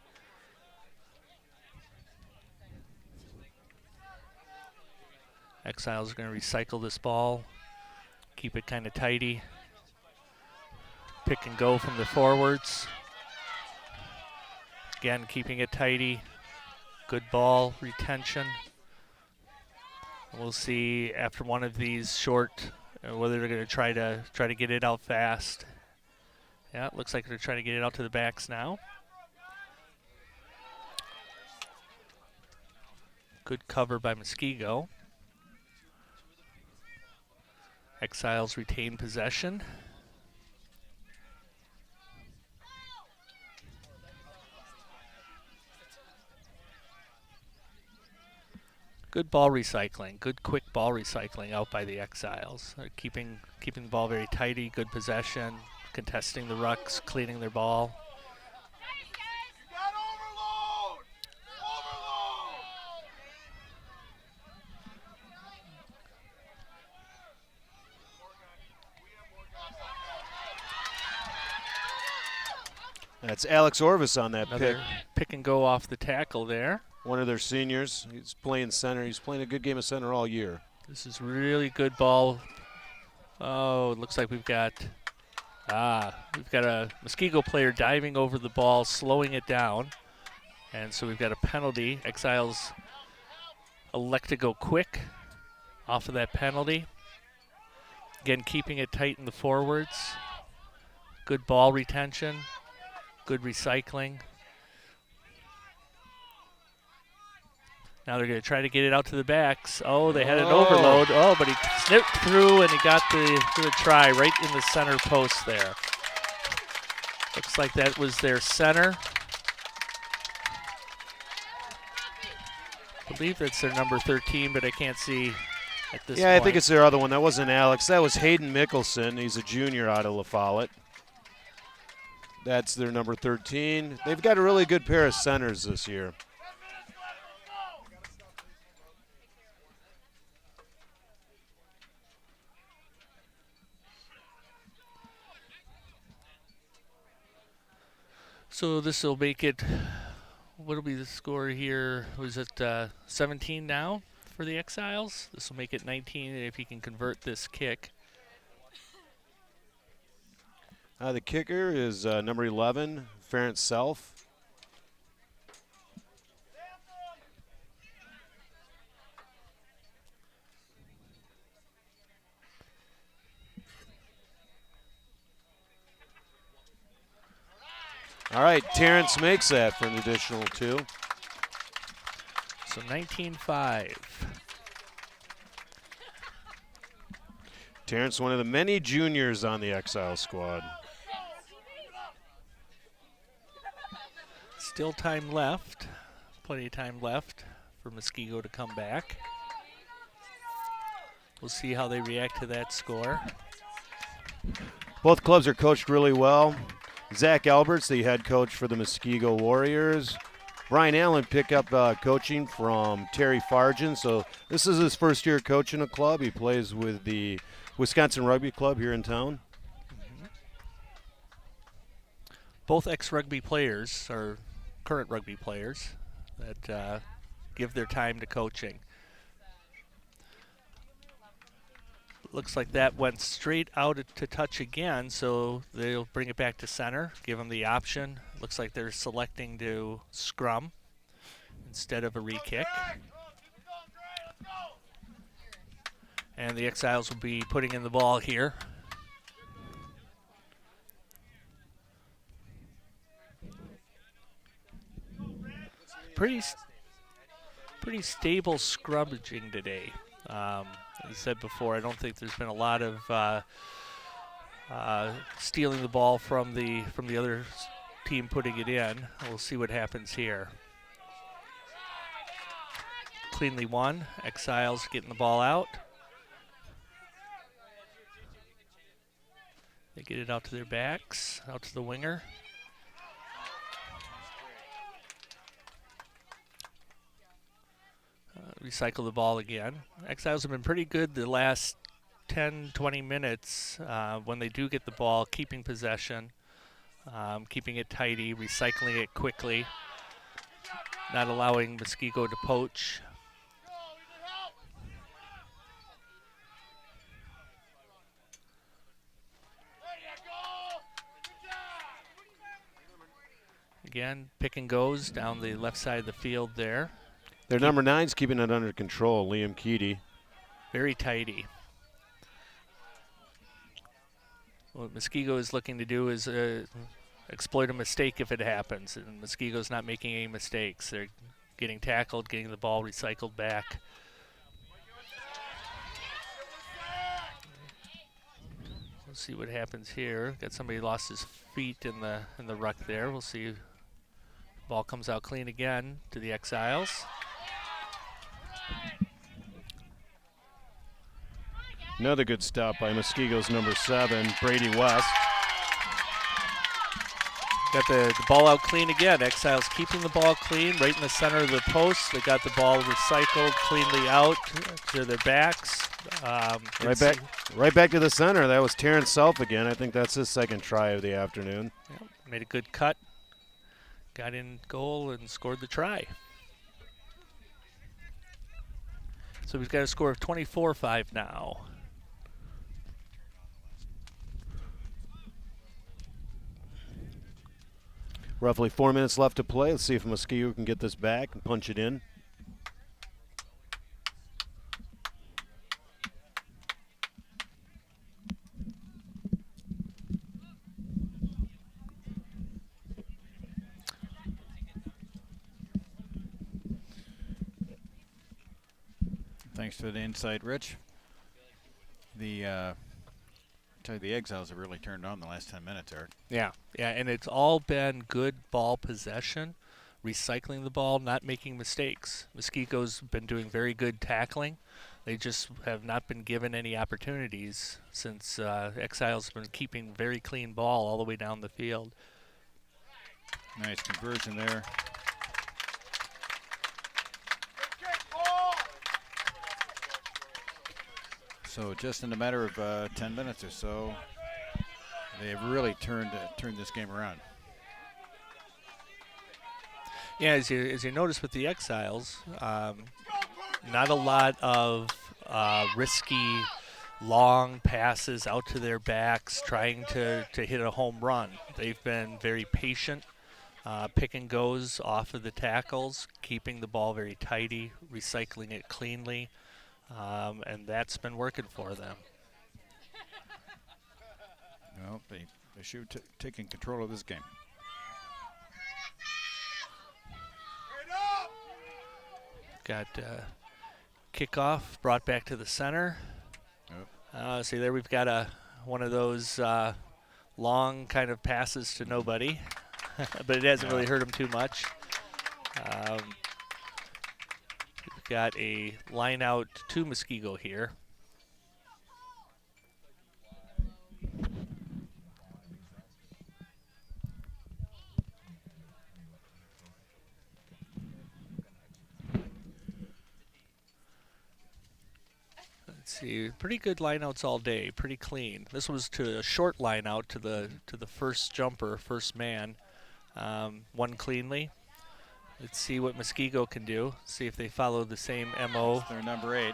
Exiles are going to recycle this ball, keep it kind of tidy. Pick and go from the forwards. Again, keeping it tidy. Good ball retention. We'll see after one of these short whether they're going to try to get it out fast. Yeah, it looks like they're trying to get it out to the backs now. Good cover by Muskego. Exiles retain possession. Good ball recycling, good quick ball recycling out by the Exiles. They're keeping the ball very tidy, good possession, contesting the rucks, cleaning their ball. That's Alex Orvis on that Another pick and go off the tackle there. One of their seniors. He's playing center. He's playing a good game of center all year. This is really good ball. Oh, it looks like we've got a Muskego player diving over the ball, slowing it down. And so we've got a penalty. Exiles elect to go quick off of that penalty. Again, keeping it tight in the forwards. Good ball retention. Good recycling. Now they're going to try to get it out to the backs. Oh, they had an overload. Oh, but he snipped through and he got the try right in the center post there. Looks like that was their center. I believe that's their number 13, but I can't see at this point. Yeah, I think it's their other one. That wasn't Alex. That was Hayden Mickelson. He's a junior out of La Follette. That's their number 13. They've got a really good pair of centers this year. So this will make it, what will be the score here? Was it 17 now for the Exiles? This will make it 19 if he can convert this kick. The kicker is number 11, Ference Self. All right, Terrence makes that for an additional 2. So 19-5. Terrence, one of the many juniors on the Exile squad. Still time left. Plenty of time left for Muskego to come back. We'll see how they react to that score. Both clubs are coached really well. Zach Alberts, the head coach for the Muskego Warriors. Brian Allen picked up coaching from Terry Fargen. So this is his first year coaching a club. He plays with the Wisconsin Rugby Club here in town. Both ex-rugby players are current rugby players that give their time to coaching. Looks like that went straight out to touch again, so they'll bring it back to center, give them the option. Looks like they're selecting to scrum instead of a re-kick. And the Exiles will be putting in the ball here. Pretty stable scrummaging today. As I said before, I don't think there's been a lot of stealing the ball from the other team putting it in. We'll see what happens here. Cleanly won. Exiles getting the ball out. They get it out to their backs, out to the winger. Recycle the ball again. Exiles have been pretty good the last 10, 20 minutes when they do get the ball, keeping possession, keeping it tidy, recycling it quickly, not allowing Muskego to poach. Again, pick and goes down the left side of the field there. Their number 9's keeping it under control, Liam Keedy. Very tidy. What Muskego is looking to do is exploit a mistake if it happens, and Muskego's not making any mistakes. They're getting tackled, getting the ball recycled back. We'll see what happens here. Got somebody lost his feet in the ruck there. We'll see. Ball comes out clean again to the Exiles. Another good stop by Muskego's number 7, Brady West. Got the ball out clean again. Exiles keeping the ball clean right in the center of the post. They got the ball recycled cleanly out to their backs. Right back to the center. That was Terrence Self again. I think that's his second try of the afternoon. Yep, made a good cut. Got in goal and scored the try. So we've got a score of 24-5 now. Roughly 4 minutes left to play. Let's see if Muskego can get this back and punch it in. Thanks for the insight, Rich. I tell you, the Exiles have really turned on the last 10 minutes, Eric. Yeah, and it's all been good ball possession, recycling the ball, not making mistakes. Muskego's been doing very good tackling. They just have not been given any opportunities since Exiles have been keeping very clean ball all the way down the field. Nice conversion there. So just in a matter of 10 minutes or so, they have really turned this game around. Yeah, as you notice with the Exiles, not a lot of risky long passes out to their backs trying to hit a home run. They've been very patient, pick and goes off of the tackles, keeping the ball very tidy, recycling it cleanly. And that's been working for them. Well, they should taking control of this game. Got kickoff brought back to the center. Yep. See there we've got one of those long kind of passes to nobody, but it hasn't really hurt them too much. Got a line out to Muskego here. Let's see, pretty good lineouts all day, pretty clean. This was to a short line out to the first jumper, first man, won cleanly. Let's see what Muskego can do. See if they follow the same MO. They're number 8.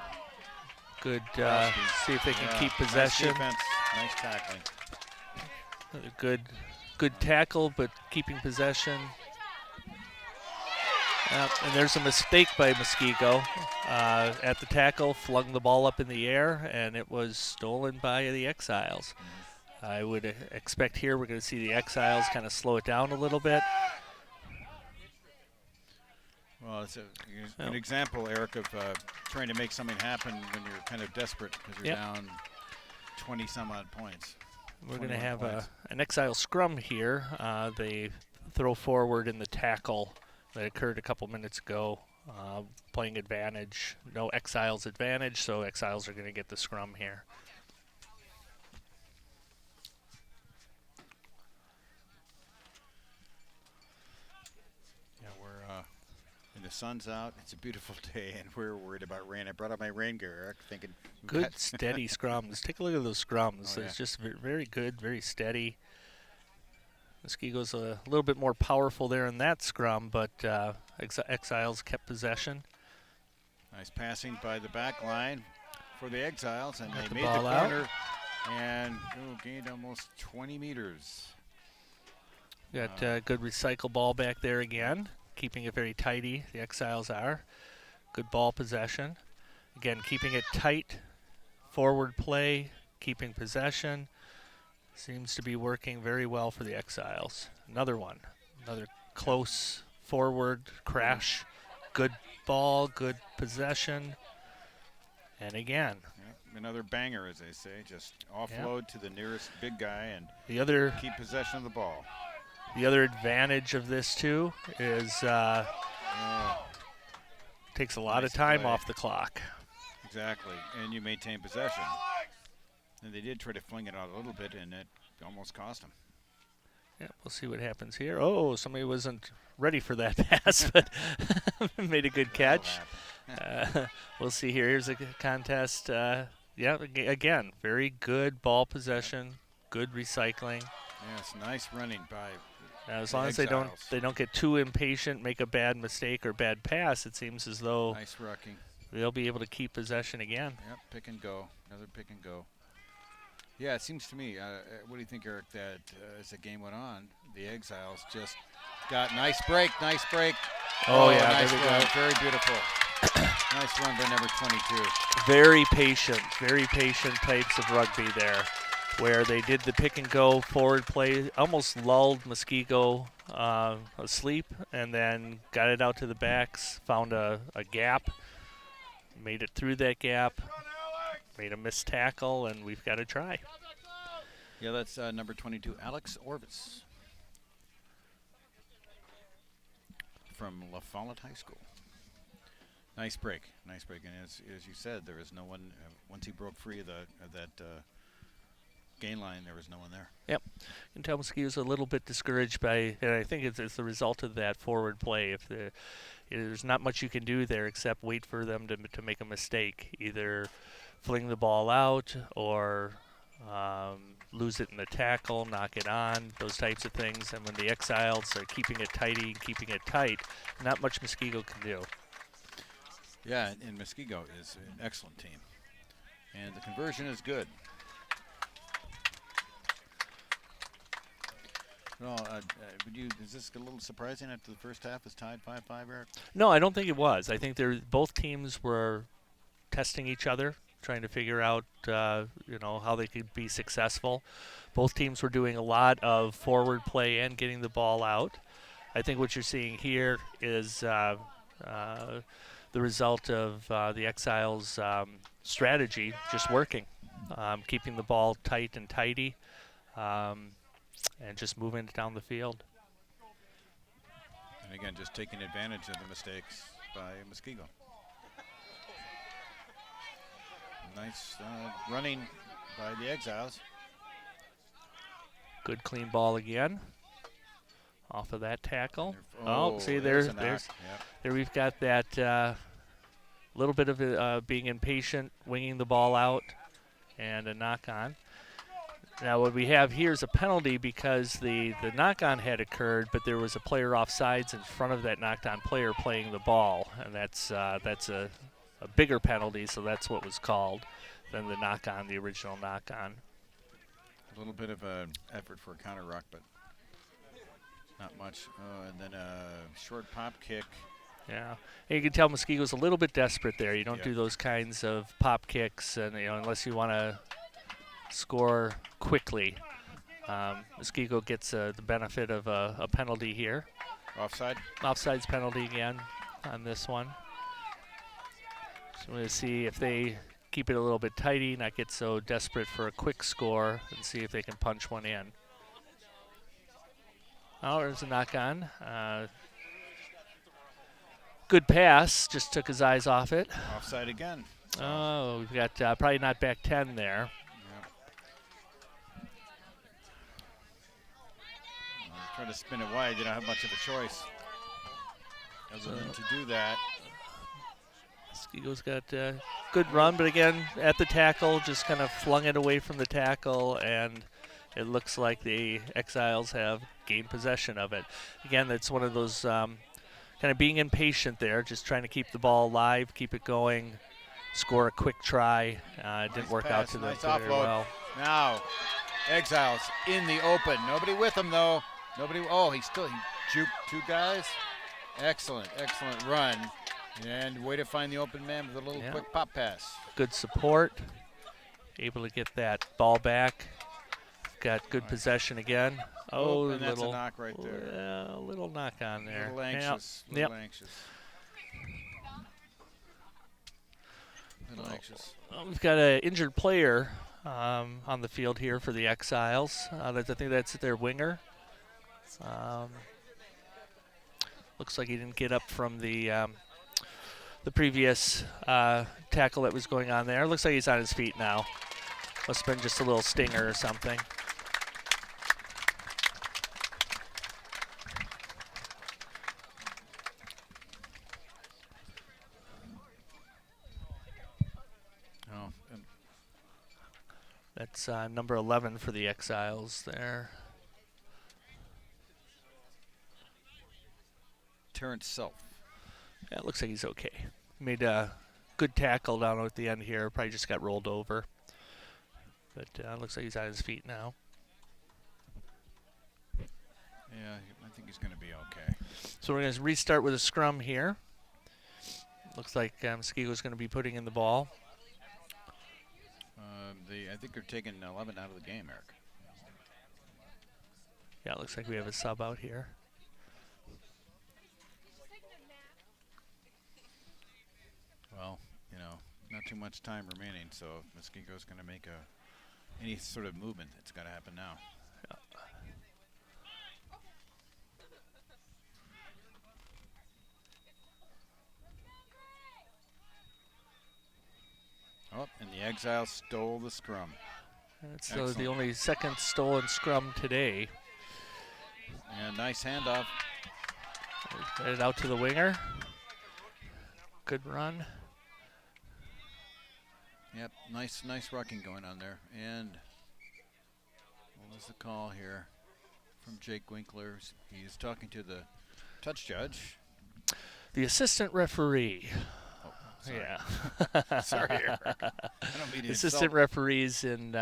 Good. See if they can keep possession. Nice defense. Nice tackling. Good tackle, but keeping possession. And there's a mistake by Muskego at the tackle, flung the ball up in the air, and it was stolen by the Exiles. I would expect here we're going to see the Exiles kind of slow it down a little bit. Well, it's an example, Eric, of trying to make something happen when you're kind of desperate because you're down 20-some-odd points. We're going to have an Exile scrum here. They throw forward in the tackle that occurred a couple minutes ago, playing advantage. No Exiles advantage, so Exiles are going to get the scrum here. And the sun's out. It's a beautiful day, and we're worried about rain. I brought up my rain gear, Eric, thinking. Good, steady scrums. Take a look at those scrums. Oh, yeah. It's just very good, very steady. Muskego's a little bit more powerful there in that scrum, but Exiles kept possession. Nice passing by the back line for the Exiles, and Got they the made the ball out. corner and gained almost 20 meters. Got good recycle ball back there again, keeping it very tidy. The Exiles are. Good ball possession. Again, keeping it tight. Forward play, keeping possession. Seems to be working very well for the Exiles. Another one. Another close forward crash. Good ball, good possession. And again, Another banger, as they say. Just offload to the nearest big guy and keep possession of the ball. the other advantage of this too is takes a lot of time off the clock. Exactly, and you maintain possession. And they did try to fling it out a little bit, and it almost cost them. Yeah, we'll see what happens here. Oh, somebody wasn't ready for that pass, but made a good catch. We'll see here. Here's a contest. Again, very good ball possession, good recycling. Yes, nice running by as long as they don't get too impatient, make a bad mistake or bad pass, it seems as though nice rucking. They'll be able to keep possession again. Yep, pick and go. Another pick and go. Yeah, it seems to me, what do you think, Eric, that as the game went on, the Exiles just got nice break. Oh yeah, nice there we run, go. very beautiful. Nice run by number 22. Very patient types of rugby there, where they did the pick and go forward play, almost lulled Muskego asleep, and then got it out to the backs, found a gap, made it through that gap, made a missed tackle, and we've got to try. Yeah, that's number 22, Alex Orvis from La Follette High School. Nice break. And as you said, there was no one, once he broke free of that gain line, there was no one there. Yep. You can tell Muskego's a little bit discouraged by, and I think it's the result of that forward play. There's not much you can do there except wait for them to make a mistake, either fling the ball out or lose it in the tackle, knock it on, those types of things. And when the Exiles are keeping it tight, not much Muskego can do. Yeah, and Muskego is an excellent team. And the conversion is good. Well, is this a little surprising after the first half is tied 5-5, Eric? No, I don't think it was. I think both teams were testing each other, trying to figure out how they could be successful. Both teams were doing a lot of forward play and getting the ball out. I think what you're seeing here is the result of the Exiles' strategy just working, keeping the ball tight and tidy, and just moving it down the field. And again, just taking advantage of the mistakes by Muskego. Nice running by the Exiles. Good clean ball again. Off of that tackle. See there's there we've got that little bit of being impatient, winging the ball out, and a knock-on. Now what we have here is a penalty because the knock-on had occurred, but there was a player offsides in front of that knocked-on player playing the ball, and that's a bigger penalty, so that's what was called, than the knock-on, the original knock-on. A little bit of an effort for a counter ruck, but not much. And then a short pop kick. Yeah, and you can tell Muskego's a little bit desperate there. You don't do those kinds of pop kicks, and unless you want to score quickly. Muskego gets the benefit of a penalty here. Offside? Offsides penalty again on this one. So we're going to see if they keep it a little bit tighty, not get so desperate for a quick score, and see if they can punch one in. Oh, there's a knock-on. Good pass, just took his eyes off it. Offside again. Oh, we've got probably not back 10 there. Trying to spin it wide, you don't have much of a choice other than to do that. Muskego's got a good run, but again, at the tackle, just kind of flung it away from the tackle, and it looks like the Exiles have gained possession of it. Again, that's one of those kind of being impatient there, just trying to keep the ball alive, keep it going, score a quick try. It didn't work out to them very well. Now, Exiles in the open. Nobody with him, though. Nobody. Oh, he juked two guys. Excellent run. And way to find the open man with a little quick pop pass. Good support. Able to get that ball back. Got good possession again. And that's a knock right there. A little knock on there. A little anxious. A little anxious. We've got an injured player on the field here for the Exiles. I think that's their winger. Looks like he didn't get up from the previous tackle that was going on there. Looks like he's on his feet now. Must have been just a little stinger or something. Oh, That's number 11 for the Exiles there. Terrence Self. Yeah, it looks like he's okay. Made a good tackle down at the end here. Probably just got rolled over. But looks like he's on his feet now. Yeah, I think he's going to be okay. So we're going to restart with a scrum here. Looks like Muskego's going to be putting in the ball. I think they're taking 11 out of the game, Eric. Yeah, it looks like we have a sub out here. Well, not too much time remaining, so if Muskego's going to make any sort of movement, it's got to happen now. Oh, and the Exiles stole the scrum. That's the only second stolen scrum today. And nice handoff. Get it out to the winger. Good run. Yep, nice rucking going on there. And what was the call here from Jake Winkler? He's talking to the touch judge. The assistant referee. Oh, sorry. Yeah. Sorry, Eric. I don't mean to Assistant insult. referees in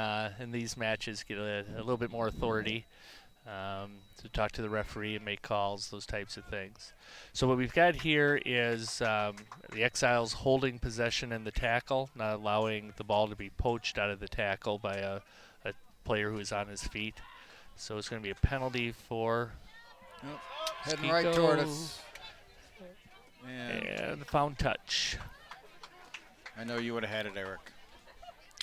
these matches get a little bit more authority to talk to the referee and make calls, those types of things. So what we've got here is the Exiles holding possession in the tackle, not allowing the ball to be poached out of the tackle by a player who is on his feet. So it's going to be a penalty for Heading right toward us. And found touch. I know you would have had it, Eric.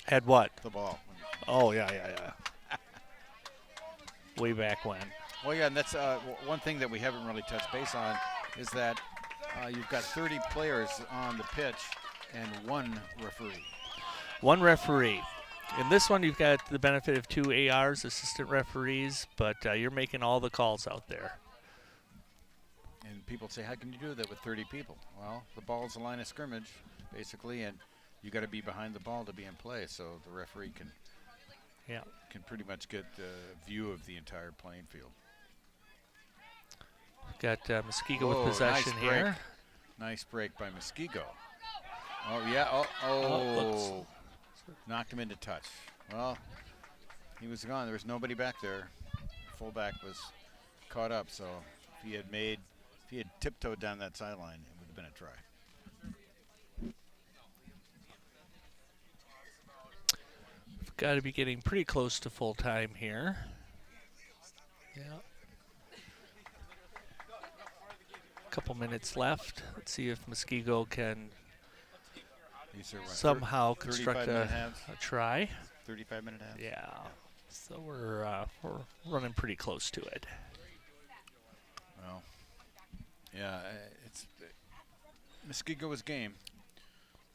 Had what? The ball. Oh, yeah. Way back when. Well, yeah, and that's one thing that we haven't really touched base on is that you've got 30 players on the pitch and one referee. One referee. In this one, you've got the benefit of 2 ARs, assistant referees, but you're making all the calls out there. And people say, how can you do that with 30 people? Well, the ball's a line of scrimmage, basically, and you got to be behind the ball to be in play, so the referee can pretty much get a view of the entire playing field. Got Muskego with possession nice here. Break. Nice break by Muskego. Oh, yeah. Oh. Knocked him into touch. Well, he was gone. There was nobody back there. Fullback was caught up, so if he had tiptoed down that sideline, it would have been a try. We've got to be getting pretty close to full time here. Yeah. Couple minutes left. Let's see if Muskego can somehow construct a try. 35-minute half. Yeah. So we're running pretty close to it. Well, yeah, it's Muskego's game,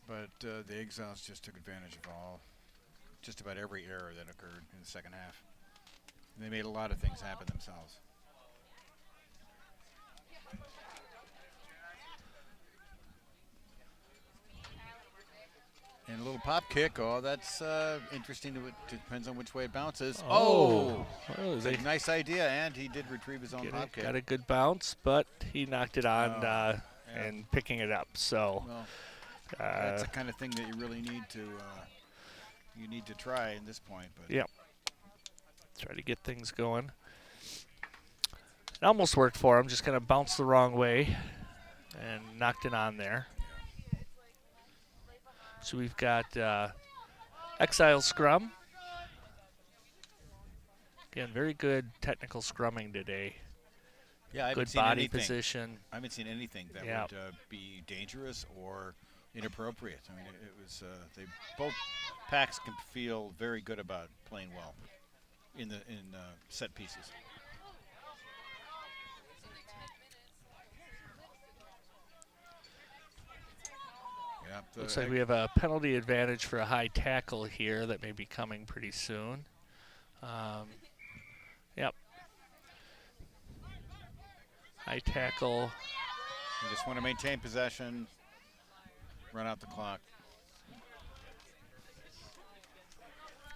but the Exiles just took advantage of just about every error that occurred in the second half. And they made a lot of things happen themselves. And a little pop kick. Oh, that's interesting. Depends on which way it bounces. Oh, it's a nice idea, and he did retrieve his own pop kick. Got a good bounce, but he knocked it on and picking it up. So that's the kind of thing that you really need to try in this point. But yep, try to get things going. It almost worked for him. Just kind of bounced the wrong way and knocked it on there. So we've got Exile scrum. Again, very good technical scrumming today. Yeah, I good body position. I haven't seen anything that would be dangerous or inappropriate. I mean, it was they both packs can feel very good about playing well in set pieces. Yep, Looks like we have a penalty advantage for a high tackle here that may be coming pretty soon. Yep. High tackle. You just want to maintain possession, run out the clock.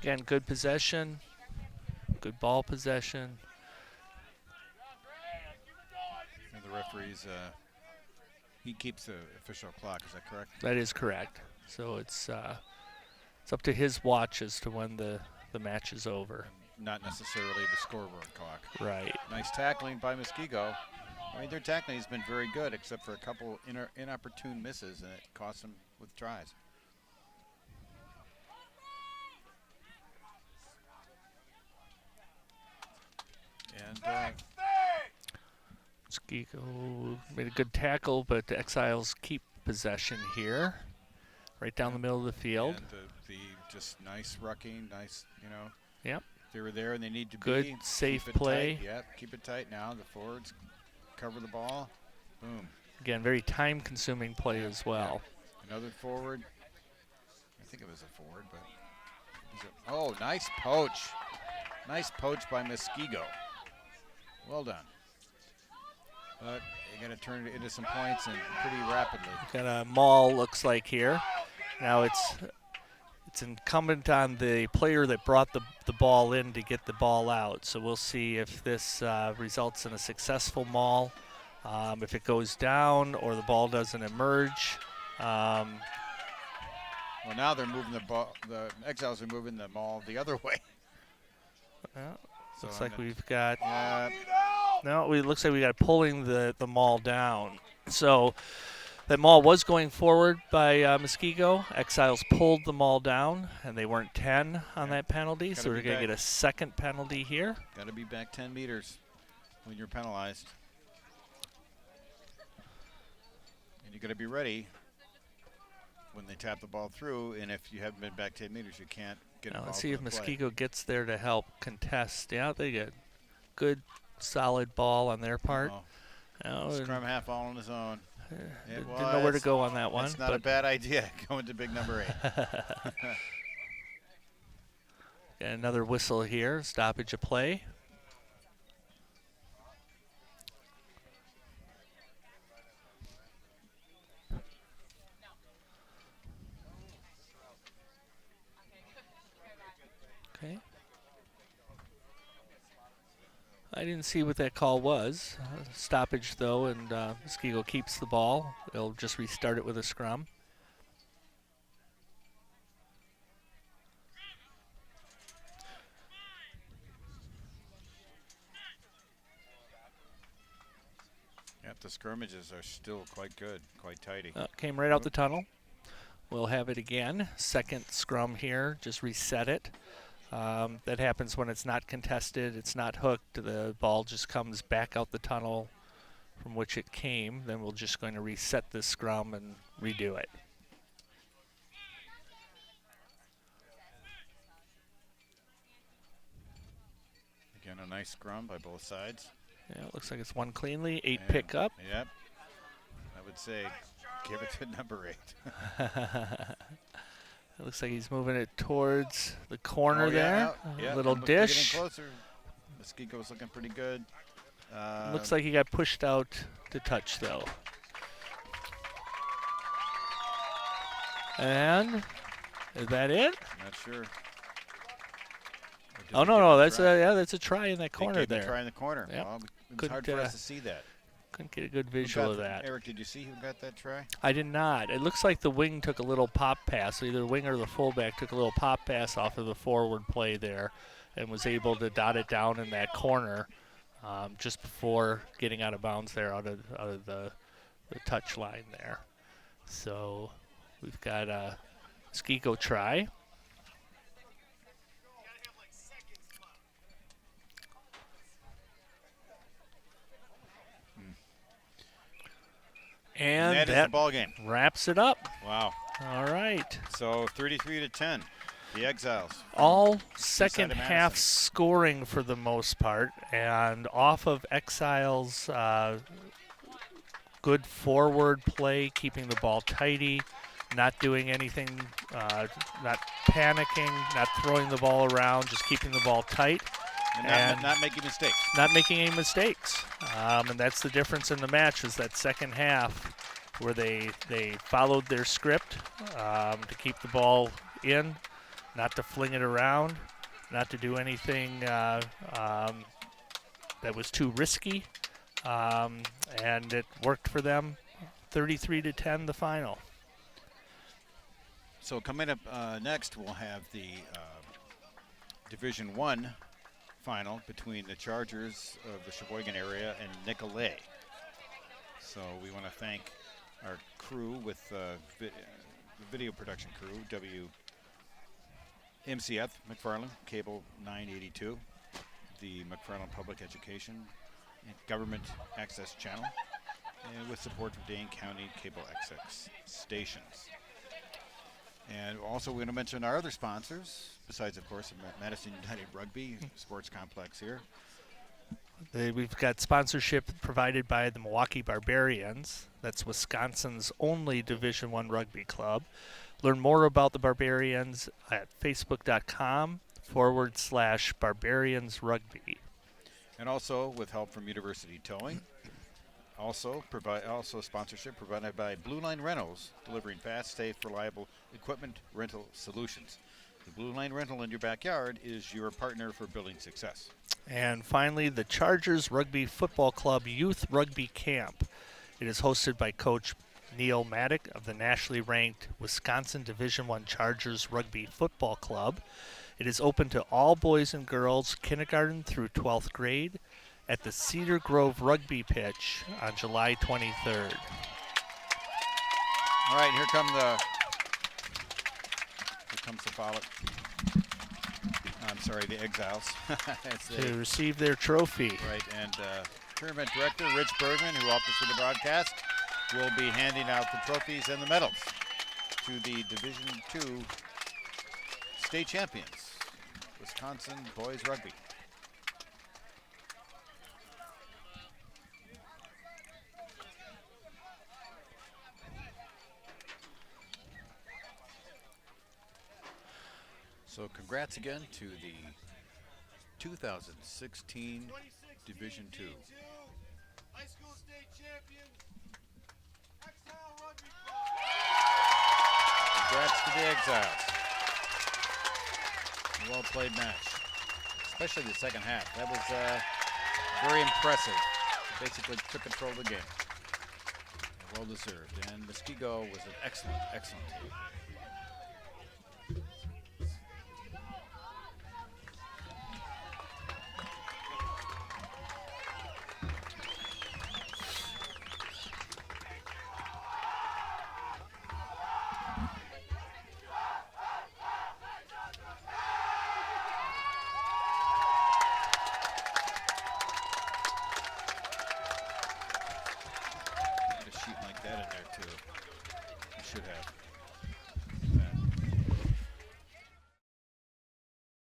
Again, good possession, good ball possession. And the referees, he keeps the official clock. Is that correct? That is correct. So it's up to his watch as to when the match is over. Not necessarily the scoreboard clock. Right. Nice tackling by Muskego. I mean, their tackling has been very good, except for a couple inopportune misses, and it cost them with tries. And Muskego made a good tackle, but the Exiles keep possession here, right down the middle of the field. And the just nice rucking, nice, Yep. They were there and they need to Good, be. safe Keep it play. Tight. Yep, keep it tight now. The forwards cover the ball. Boom. Again, very time-consuming play as well. Another forward. I think it was a forward, but. Oh, nice poach. Nice poach by Muskego. Well done. But you got to turn it into some points and pretty rapidly. Got a maul, looks like here. Now it's incumbent on the player that brought the ball in to get the ball out. So we'll see if this results in a successful maul, if it goes down or the ball doesn't emerge. Well, now they're moving the ball. The Exiles are moving the maul the other way. Well, So looks I'm like we've got. Yeah. No, it looks like we got pulling the maul down. So that maul was going forward by Muskego. Exiles pulled the maul down, and they weren't 10 on that penalty, so we're going to get a second penalty here. Got to be back 10 meters when you're penalized. And you got to be ready when they tap the ball through, and if you haven't been back 10 meters, you can't get Now involved. let's see if in the play. Muskego gets there to help contest. Yeah, they get good, solid ball on their part. Oh, Oh, and scrum half all on his own. didn't know where to go on that one. It's not a bad idea going to big number 8. Got another whistle here, stoppage of play. Okay. I didn't see what that call was. Stoppage though, and Muskego keeps the ball. They'll just restart it with a scrum. Yep, the scrimmages are still quite good, quite tidy. Came right out the tunnel. We'll have it again. Second scrum here, just reset it. That happens when it's not contested, it's not hooked. The ball just comes back out the tunnel from which it came. Then we're just going to reset this scrum and redo it. Again, a nice scrum by both sides. Yeah, it looks like it's one cleanly, 8 And- pickup. Yep. I would say give it to number 8. It looks like he's moving it towards the corner Oh, there. yeah, A little look, they're getting dish. closer. Muskego's looking pretty good. Looks like he got pushed out to touch though. And is that it? Not sure. Oh no, that's a try in that corner They gave him a there. try in the corner. Yep. Well, it's Couldn't, hard for us to see that. Couldn't get a good Who visual got of the- that. Eric, did you see who got that try? I did not. It looks like the wing took a little pop pass. Either the wing or the fullback took a little pop pass off of the forward play there and was able to dot it down in that corner just before getting out of bounds there out of the touch line there. So we've got a Muskego try. And that is the ball game. wraps it up. Wow. All right. So 33-10, the Exiles. All side second of half Madison. scoring for the most part, and off of Exiles' good forward play, keeping the ball tidy, not doing anything, not panicking, not throwing the ball around, just keeping the ball tight. And not making mistakes. Not making any mistakes. And that's the difference in the match, is that second half where they followed their script to keep the ball in, not to fling it around, not to do anything that was too risky. And it worked for them. 33-10, the final. So coming up next, we'll have the Division I final between the Chargers of the Sheboygan area and Nicolet. So we want to thank our crew with the video production crew, WMCF, McFarland, Cable 982, the McFarland Public Education and Government Access Channel, and with support from Dane County Cable Access Stations. And also we're going to mention our other sponsors, besides, of course, Madison United Rugby Sports Complex here. We've got sponsorship provided by the Milwaukee Barbarians. That's Wisconsin's only Division I rugby club. Learn more about the Barbarians at facebook.com/barbariansrugby. And also with help from University Towing. Also sponsorship provided by Blue Line Rentals, delivering fast, safe, reliable equipment rental solutions. The Blue Line Rental in your backyard is your partner for building success. And finally, the Chargers Rugby Football Club Youth Rugby Camp. It is hosted by Coach Neil Maddock of the nationally ranked Wisconsin Division I Chargers Rugby Football Club. It is open to all boys and girls, kindergarten through 12th grade, at the Cedar Grove Rugby Pitch on July 23rd. All right, here comes the follow. I'm sorry, the Exiles. To receive their trophy. Right, and Tournament Director Rich Bergman, who helped us with the broadcast, will be handing out the trophies and the medals to the Division II state champions, Wisconsin Boys Rugby. So congrats again to the 2016 Division II. High school state champion, Exile Rugby Congrats to the Exiles. Well played match, especially the second half. That was very impressive. Basically took control of the game. Well deserved. And Muskego was an excellent team. Shoot like that in there too. You should have.